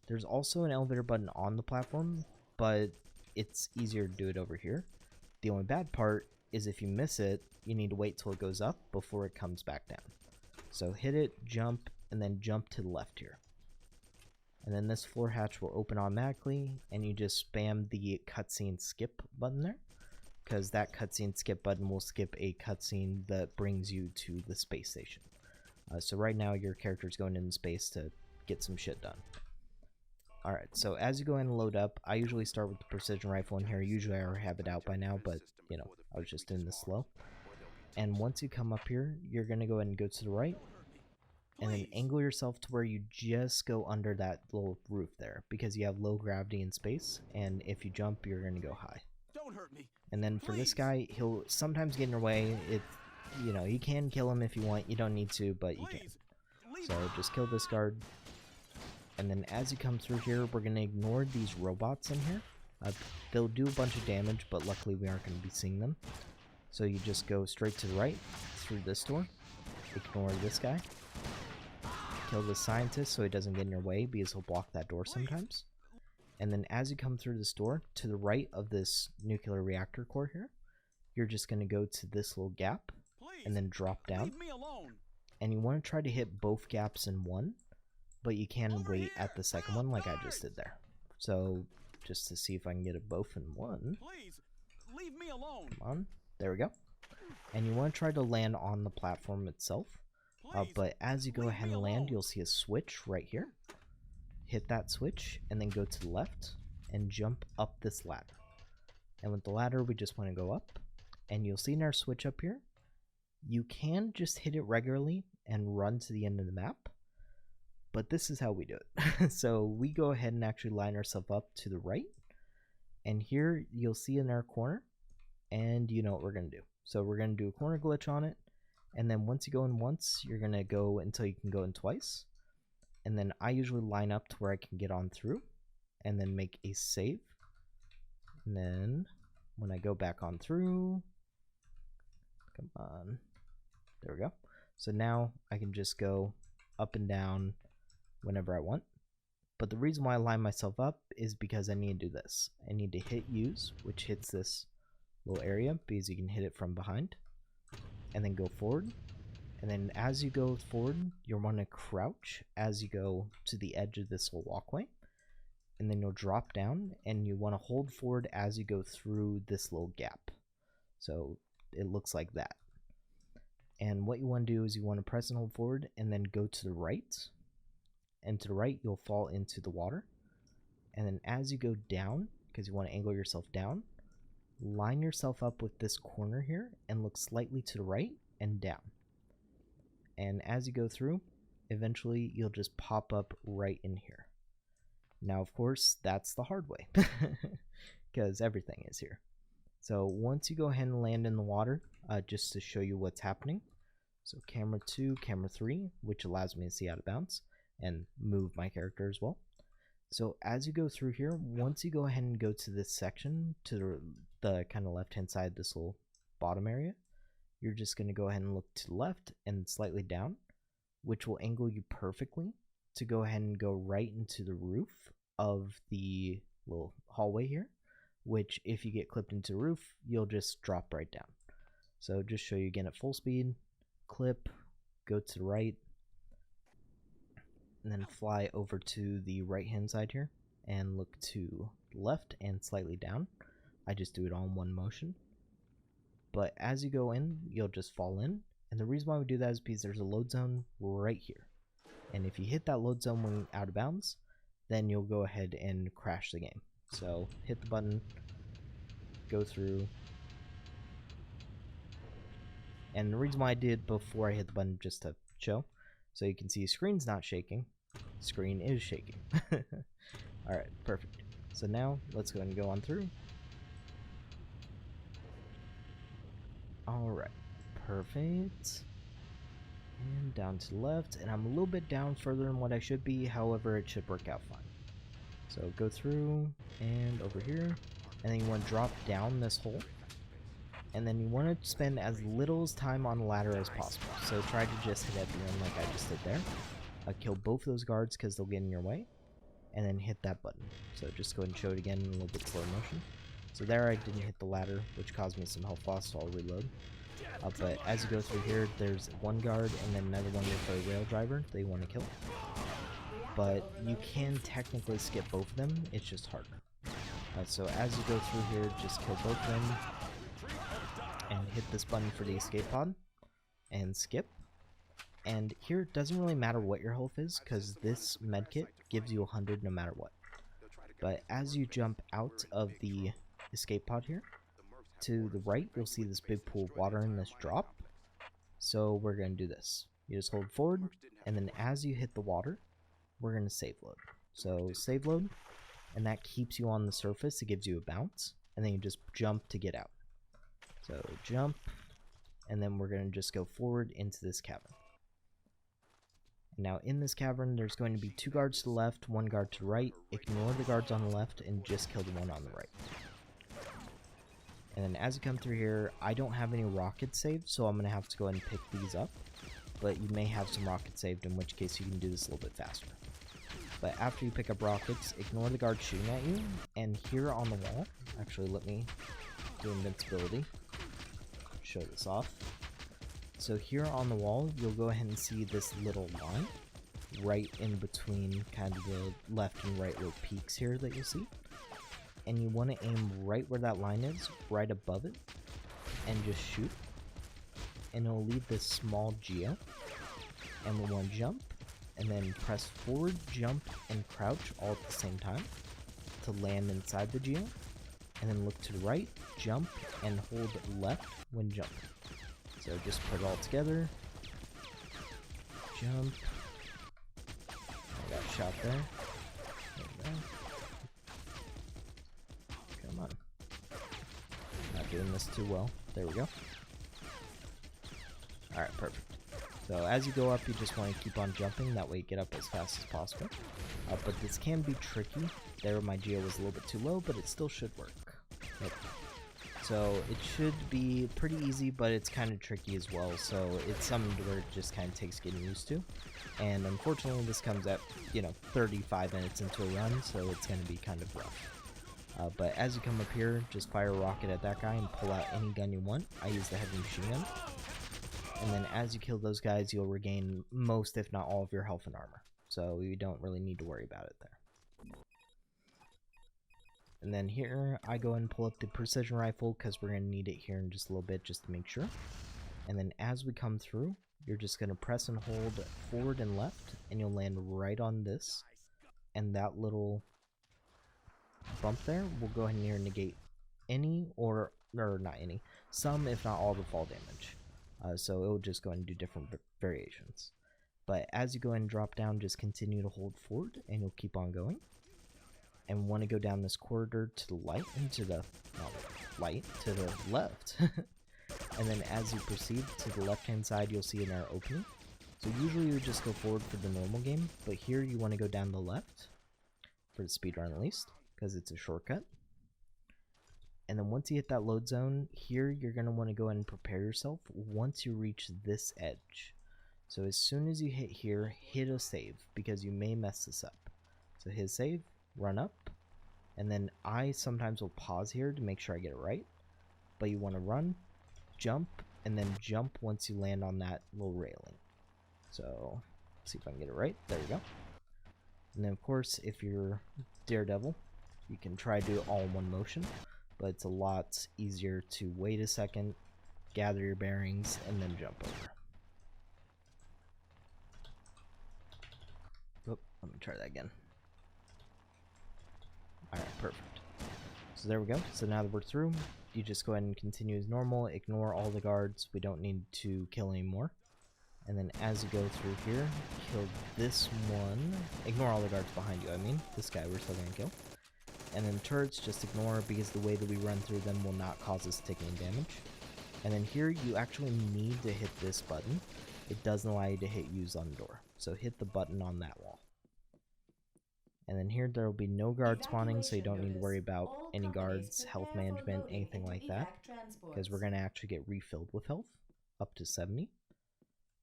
There's also an elevator button on the platform, but it's easier to do it over here. The only bad part is if you miss it, you need to wait till it goes up before it comes back down. So hit it, jump, and then jump to the left here. And then this floor hatch will open automatically, and you just spam the cutscene skip button there, because that cutscene skip button will skip a cutscene that brings you to the space station. So right now your character is going into space to get some shit done. Alright, so as you go in and load up, I usually start with the precision rifle in here. Usually I already have it out by now, but you know, I was just doing this slow. And once you come up here, you're going to go ahead and go to the right, and then angle yourself to where you just go under that little roof there, because you have low gravity in space, and if you jump, you're going to go high. Don't hurt me. And then for this guy, he'll sometimes get in your way. You know, you can kill him if you want. You don't need to, but you can. So just kill this guard. And then as you come through here, we're going to ignore these robots in here. They'll do a bunch of damage, but luckily we aren't going to be seeing them. So you just go straight to the right, through this door. Ignore this guy. Kill the scientist so he doesn't get in your way, because he'll block that door sometimes. And then as you come through this door, to the right of this nuclear reactor core here, you're just going to go to this little gap, and then drop down. Leave me alone. And you want to try to hit both gaps in one, but you can wait at the second one like I just did there. So just to see if I can get it both in one. Please, leave me alone. Come on, there we go. And you want to try to land on the platform itself. But as you go ahead and land, you'll see a switch right here. Hit that switch and then go to the left and jump up this ladder. And with the ladder, we just want to go up. And you'll see in our switch up here, you can just hit it regularly and run to the end of the map. But this is how we do it. So we go ahead and actually line ourselves up to the right. And here you'll see in our corner, and you know what we're going to do. So we're going to do a corner glitch on it. And then once you go in once, you're going to go until you can go in twice. And then I usually line up to where I can get on through and then make a save. And then when I go back on through, come on, there we go. So now I can just go up and down whenever I want. But the reason why I line myself up is because I need to do this. I need to hit use, which hits this little area because you can hit it from behind. And then go forward. And then as you go forward, you'll want to crouch as you go to the edge of this little walkway. And then you'll drop down and you want to hold forward as you go through this little gap. So it looks like that. And what you want to do is you want to press and hold forward and then go to the right. And to the right, you'll fall into the water. And then as you go down, because you want to angle yourself down, line yourself up with this corner here and look slightly to the right and down. And as you go through, eventually you'll just pop up right in here. Now, of course, that's the hard way because everything is here. So once you go ahead and land in the water, just to show you what's happening. So camera 2, camera 3, which allows me to see out of bounds and move my character as well. So as you go through here, once you go ahead and go to this section, to the kind of left-hand side, this little bottom area, you're just going to go ahead and look to the left and slightly down, which will angle you perfectly to go ahead and go right into the roof of the little hallway here, which if you get clipped into the roof, you'll just drop right down. So just show you again at full speed, clip, go to the right, and then fly over to the right hand side here and look to the left and slightly down. I just do it all in one motion. But as you go in, you'll just fall in. And the reason why we do that is because there's a load zone right here. And if you hit that load zone when out of bounds, then you'll go ahead and crash the game. So hit the button, go through. And the reason why I did before I hit the button, just to show, so you can see screen's not shaking, screen is shaking. Alright, perfect. So now let's go ahead and go on through. Alright, perfect. And down to the left, and I'm a little bit down further than what I should be, however it should work out fine. So go through and over here, and then you want to drop down this hole. And then you want to spend as little time on the ladder as possible. So try to just hit everyone like I just did there. Kill both of those guards because they'll get in your way. And then hit that button. So just go ahead and show it again in a little bit slower motion. So there I didn't hit the ladder, which caused me some health loss, so I'll reload. But as you go through here, there's one guard and then another one with a rail driver that you want to kill. But you can technically skip both of them, it's just harder. So as you go through here, just kill both of them. And hit this button for the escape pod. And skip. And here it doesn't really matter what your health is, because this medkit gives you 100 no matter what. But as you jump out of the escape pod here, to the right you'll see this big pool of water in this drop. So we're going to do this. You just hold forward, and then as you hit the water, we're going to save load. So save load, and that keeps you on the surface, it gives you a bounce, and then you just jump to get out. So jump, and then we're going to just go forward into this cavern. Now in this cavern, there's going to be 2 guards to the left, 1 guard to the right. Ignore the guards on the left and just kill the one on the right. And then as you come through here, I don't have any rockets saved, so I'm going to have to go ahead and pick these up. But you may have some rockets saved, in which case you can do this a little bit faster. But after you pick up rockets, ignore the guards shooting at you. And here on the wall, actually let me do invincibility. Show this off. So here on the wall, you'll go ahead and see this little line. right in between kind of the left and right little peaks here that you'll see. And you want to aim right where that line is, right above it, and just shoot. And it'll leave this small geo. And we want to jump, and then press forward, jump, and crouch all at the same time to land inside the geo. And then look to the right, jump, and hold left when jumping. So just put it all together. Jump. I got shot there. There we go. Come on. Not doing this too well. There we go. Alright, perfect. So as you go up, you just want to keep on jumping. That way you get up as fast as possible. But this can be tricky. There, my geo was a little bit too low, but it still should work. Yep. So it should be pretty easy, but it's kind of tricky as well. So it's something where it just kind of takes getting used to. And unfortunately, this comes at, 35 minutes into a run, so it's going to be kind of rough. But as you come up here, just fire a rocket at that guy and pull out any gun you want. I use the heavy machine gun. And then as you kill those guys, you'll regain most, if not all, of your health and armor. So you don't really need to worry about it there. And then here, I go and pull up the precision rifle because we're going to need it here in just a little bit just to make sure. And then as we come through, you're just going to press and hold forward and left, and you'll land right on this. And that little bump there will go ahead and here negate any, or not any, some if not all the fall damage. So it will just go and do different variations. But as you go and drop down, just continue to hold forward, and you'll keep on going. And want to go down this corridor to the light, and to the to the left. And then as you proceed to the left hand side, you'll see an arrow opening. So usually you would just go forward for the normal game, but here you want to go down the left, for the speedrun at least, because it's a shortcut. And then once you hit that load zone, here you're going to want to go ahead and prepare yourself once you reach this edge. So as soon as you hit here, hit a save, because you may mess this up. So hit save, run up, and then I sometimes will pause here to make sure I get it right. But you want to run, jump, and then jump once you land on that little railing. So, let's see if I can get it right. There we go. And then of course, if you're Daredevil, you can try to do it all in one motion, but it's a lot easier to wait a second, gather your bearings, and then jump over. Oop, let me try that again. Alright, perfect. So there we go. So now that we're through, you just go ahead and continue as normal, ignore all the guards, we don't need to kill anymore. And then as you go through here, kill this one, ignore all the guards behind you, this guy we're still gonna kill. And then turrets, just ignore, because the way that we run through them will not cause us ticking damage. And then here, you actually need to hit this button. It doesn't allow you to hit use on the door. So hit the button on that wall. And then here, there will be no guard spawning, so you don't need to worry about any guards, health management, anything like that. Because we're going to actually get refilled with health, up to 70.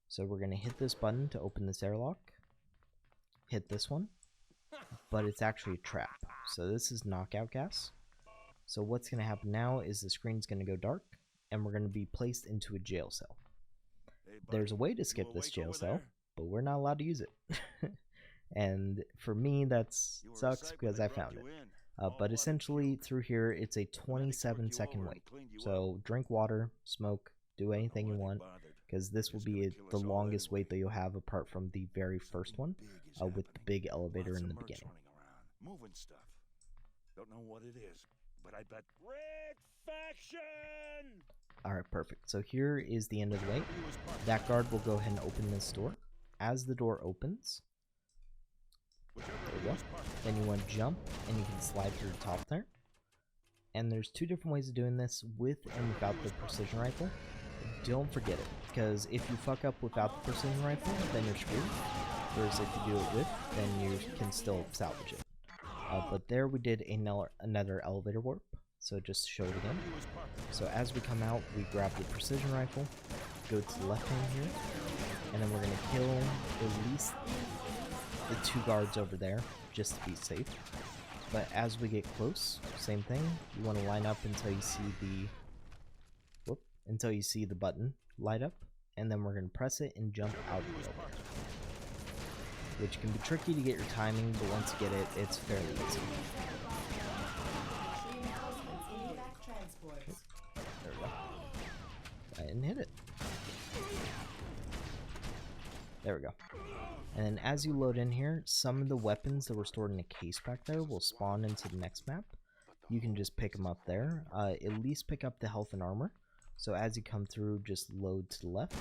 So we're going to hit this button to open this airlock. Hit this one. But it's actually a trap. So this is knockout gas. So what's going to happen now is the screen's going to go dark, and we're going to be placed into a jail cell. There's a way to skip this jail cell, but we're not allowed to use it. And for me, that sucks because I found it. But essentially, through here, it's a 27-second wait. So drink water, smoke, do anything you want, because this will be the longest wait that you'll have apart from the very first one, with the big elevator in the beginning. Moving stuff. Don't know what it is, but I bet Red Faction! Alright, perfect. So here is the end of the wait. That guard will go ahead and open this door. As the door opens, there we go. Then you want to jump, and you can slide through the top there. And there's two different ways of doing this, with and without the precision rifle. Don't forget it, because if you fuck up without the precision rifle, then you're screwed. Whereas if you do it with, then you can still salvage it. But there we did another elevator warp, so just to show it again. So as we come out, we grab the precision rifle, go to the left hand here, and then we're going to kill at least the two guards over there, just to be safe. But as we get close, same thing, you want to line up until you see the button light up, and then we're going to press it and jump out of the elevator. which can be tricky to get your timing, but once you get it, it's fairly easy. Reinforcements in evac transports. There we go. I didn't hit it. There we go. And then as you load in here, some of the weapons that were stored in a case back there will spawn into the next map. You can just pick them up there. At least pick up the health and armor. So as you come through, just load to the left.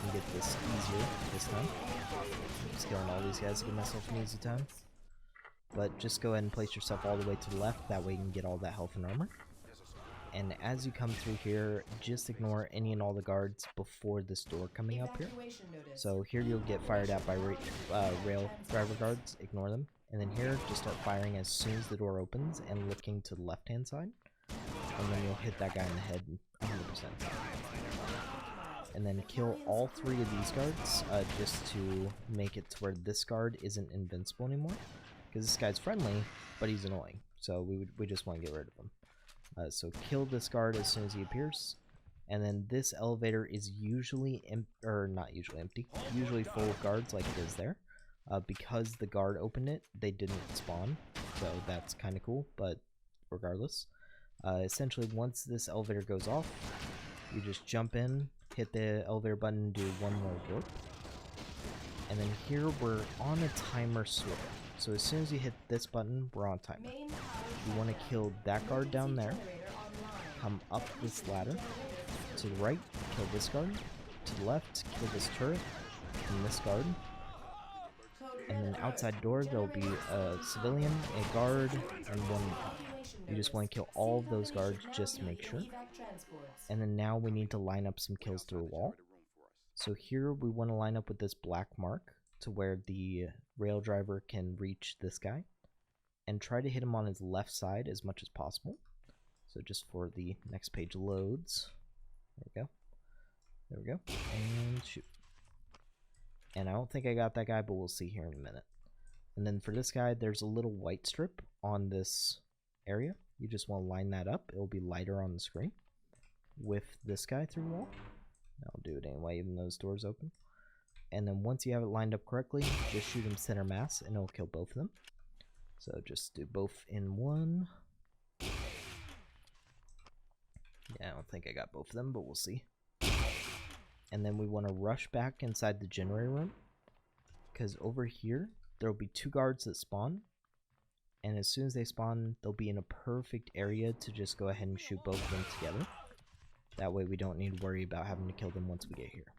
And get this easier this time. Just killing all these guys to give myself an easy time. But just go ahead and place yourself all the way to the left. That way you can get all that health and armor. And as you come through here, just ignore any and all the guards before this door coming up here. So here you'll get fired at by rail driver guards, ignore them. And then here, just start firing as soon as the door opens and looking to the left hand side. And then you'll hit that guy in the head 100%. And then kill all 3 of these guards, just to make it to where this guard isn't invincible anymore. Because this guy's friendly, but he's annoying. So we just want to get rid of him. So kill this guard as soon as he appears, and then this elevator is usually usually full of guards like it is there. Because the guard opened it, they didn't spawn, so that's kind of cool, but regardless. Essentially, once this elevator goes off, you just jump in, hit the elevator button, do one more warp, and then here we're on a timer switch. So as soon as you hit this button, we're on timer. You want to kill that guard down there, come up this ladder, to the right, kill this guard, to the left, kill this turret, and this guard, and then outside door there'll be a civilian, a guard, and one more. You just want to kill all of those guards just to make sure. And then now we need to line up some kills through a wall. So here we want to line up with this black mark to where the rail driver can reach this guy. And try to hit him on his left side as much as possible. So just for the next page loads. There we go. There we go. And shoot. And I don't think I got that guy, but we'll see here in a minute. And then for this guy, there's a little white strip on this area. You just want to line that up. It'll be lighter on the screen. With this guy through the wall. I'll do it anyway, even though this door's open. And then once you have it lined up correctly, just shoot him center mass, and it'll kill both of them. So just do both in one. Yeah, I don't think I got both of them, but we'll see. And then we want to rush back inside the generator room. Because over here, there will be 2 guards that spawn. And as soon as they spawn, they'll be in a perfect area to just go ahead and shoot both of them together. That way we don't need to worry about having to kill them once we get here.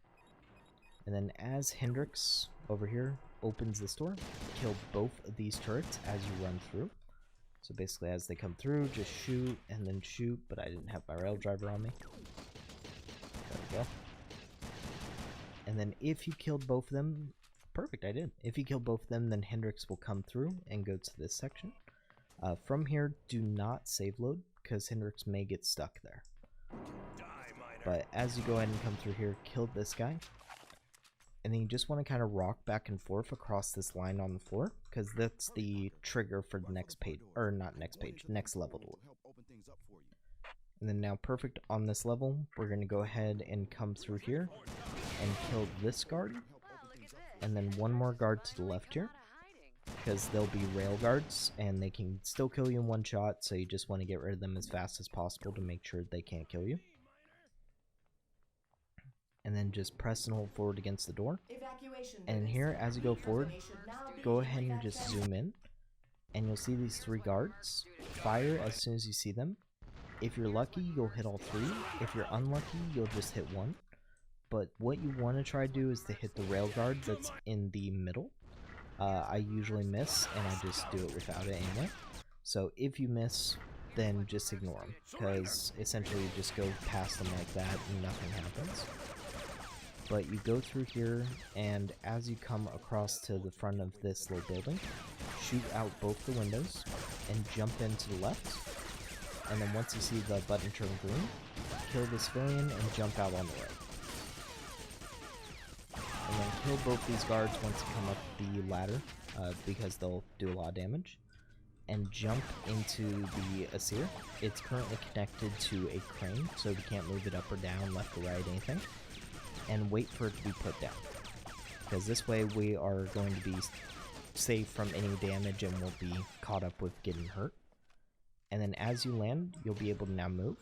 And then as Hendrix over here opens this door, kill both of these turrets as you run through. So basically as they come through, just shoot and then shoot, but I didn't have my rail driver on me. There we go. And then if you killed both of them, perfect, I did. If you kill both of them, then Hendrix will come through and go to this section. From here, do not save load, because Hendrix may get stuck there. But as you go ahead and come through here, kill this guy. And then you just want to kind of rock back and forth across this line on the floor, because that's the trigger for the next page, or not next page, next level to load. And then now perfect on this level, we're going to go ahead and come through here and kill this guard. And then one more guard to the left here, because they'll be rail guards and they can still kill you in one shot, so you just want to get rid of them as fast as possible to make sure they can't kill you. And then just press and hold forward against the door. And here, as you go forward, go ahead and just zoom in. And you'll see these 3 guards. Fire as soon as you see them. If you're lucky, you'll hit all 3. If you're unlucky, you'll just hit 1. But what you want to try to do is to hit the rail guard that's in the middle. I usually miss, and I just do it without it anyway. So if you miss, then just ignore them. Because essentially you just go past them like that and nothing happens. But you go through here, and as you come across to the front of this little building, shoot out both the windows, and jump into the left. And then once you see the button turn green, kill the civilian and jump out on the right. And then kill both these guards once you come up the ladder, because they'll do a lot of damage. And jump into the aesir. It's currently connected to a crane, so we can't move it up or down, left or right, anything. And wait for it to be put down. because this way we are going to be safe from any damage and won't be caught up with getting hurt. And then as you land, you'll be able to now move.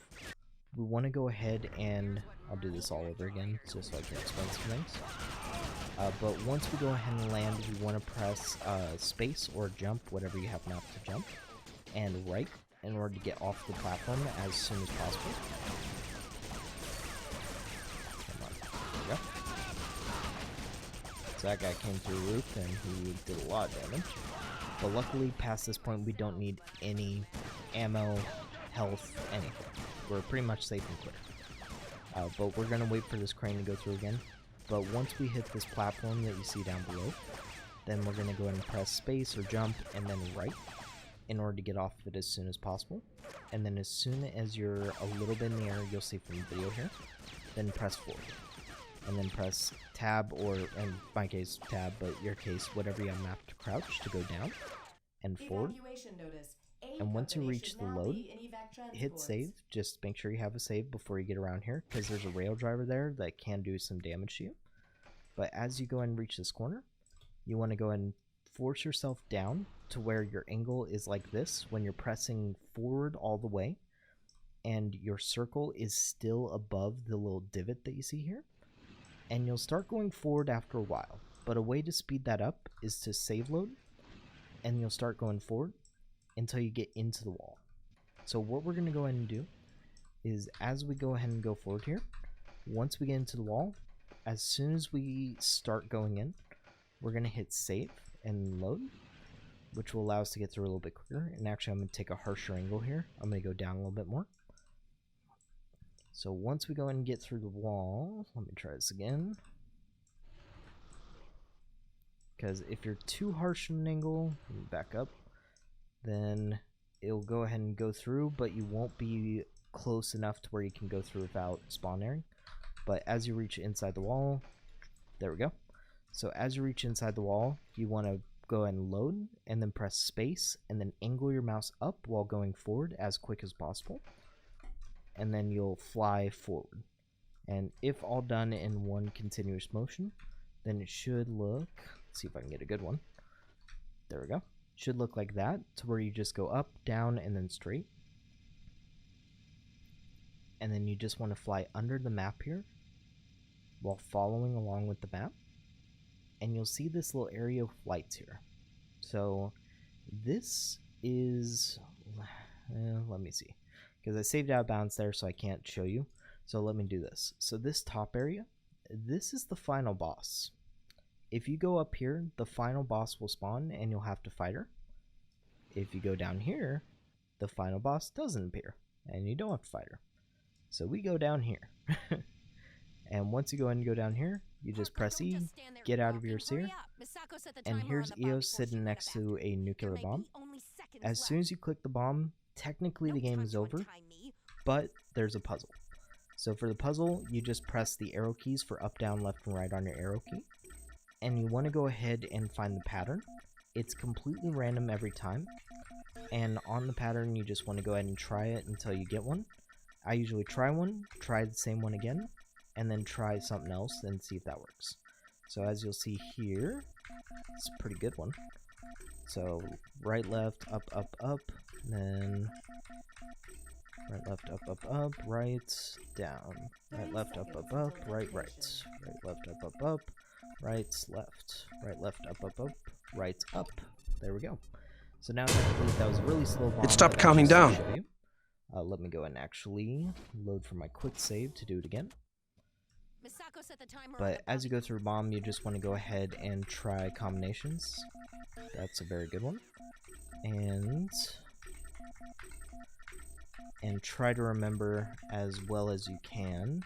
We want to go ahead and I'll do this all over again just so I can explain some things. But once we go ahead and land, we want to press space or jump, whatever you have mapped to jump, and right in order to get off the platform as soon as possible. Come on, there we go. So that guy came through the roof and he did a lot of damage. But luckily, past this point, we don't need any ammo, health, anything. We're pretty much safe and clear. But we're going to wait for this crane to go through again. But once we hit this platform that you see down below, then we're going to go ahead and press space or jump and then right in order to get off of it as soon as possible. And then as soon as you're a little bit in the air, you'll see from the video here, then press forward. And then press tab, or in my case tab, but your case, whatever you have mapped to crouch to go down and forward. And once you reach the load, hit save. Just make sure you have a save before you get around here, because there's a rail driver there that can do some damage to you. But as you go and reach this corner, you want to go and force yourself down to where your angle is like this when you're pressing forward all the way, and your circle is still above the little divot that you see here. And you'll start going forward after a while. But a way to speed that up is to save load, and you'll start going forward until you get into the wall. So what we're going to go ahead and do is, as we go ahead and go forward here, once we get into the wall, as soon as we start going in, we're going to hit save and load, which will allow us to get through a little bit quicker. And actually, I'm going to take a harsher angle here. I'm going to go down a little bit more. So once we go in and get through the wall, let me try this again. Because if you're too harsh an angle, back up, then it'll go ahead and go through, but you won't be close enough to where you can go through without spawn airing. But as you reach inside the wall, there we go. So as you reach inside the wall, you want to go ahead and load, and then press space, and then angle your mouse up while going forward as quick as possible. And then you'll fly forward. And if all done in one continuous motion, then it should look, let's see if I can get a good one. There we go. Should look like that, to where you just go up, down, and then straight. And then you just want to fly under the map here while following along with the map. And you'll see this little area of lights here. So this is, let me see, because I saved out of bounds there, so I can't show you. So let me do this. So this top area, this is the final boss. If you go up here, the final boss will spawn and you'll have to fight her. If you go down here, the final boss doesn't appear and you don't have to fight her. So we go down here. And once you go ahead and go down here, you just press E, get out of your aesir, and here's Eos sitting next to a nuclear bomb. As soon as you click the bomb, technically the game is over, but there's a puzzle. So for the puzzle, you just press the arrow keys for up, down, left, and right on your arrow key. And you want to go ahead and find the pattern. It's completely random every time. And on the pattern, you just want to go ahead and try it until you get one. I usually try one, try the same one again, and then try something else and see if that works. So as you'll see here, it's a pretty good one. So right, left, up, up, up, then right, left, up, up, up, right, down. Right, left, up, up, up, right, right. Right, left, up, up, up, right, left. Right, left, up, up, up, right, up. There we go. So now that was a really slow bomb. It stopped counting down. Let me go and actually load for my quick save to do it again. But as you go through bomb, you just want to go ahead and try combinations. That's a very good one. And try to remember as well as you can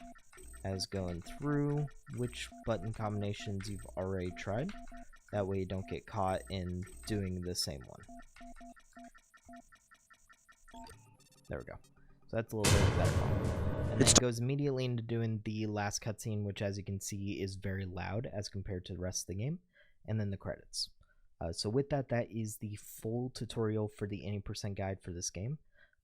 as going through which button combinations you've already tried. That way you don't get caught in doing the same one. There we go. So that's a little bit better. And then it goes immediately into doing the last cutscene, which as you can see is very loud as compared to the rest of the game. And then the credits. So with that, that is the full tutorial for the any % guide for this game.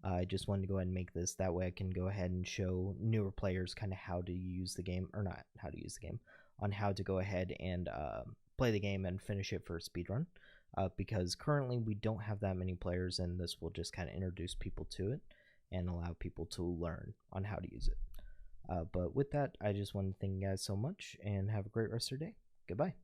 I just wanted to go ahead and make this. That way I can go ahead and show newer players kind of how to use the game, or not how to use the game, on how to go ahead and play the game and finish it for a speedrun. Because currently we don't have that many players, and this will just kind of introduce people to it and allow people to learn on how to use it. But with that, I just want to thank you guys so much, and have a great rest of your day. Goodbye.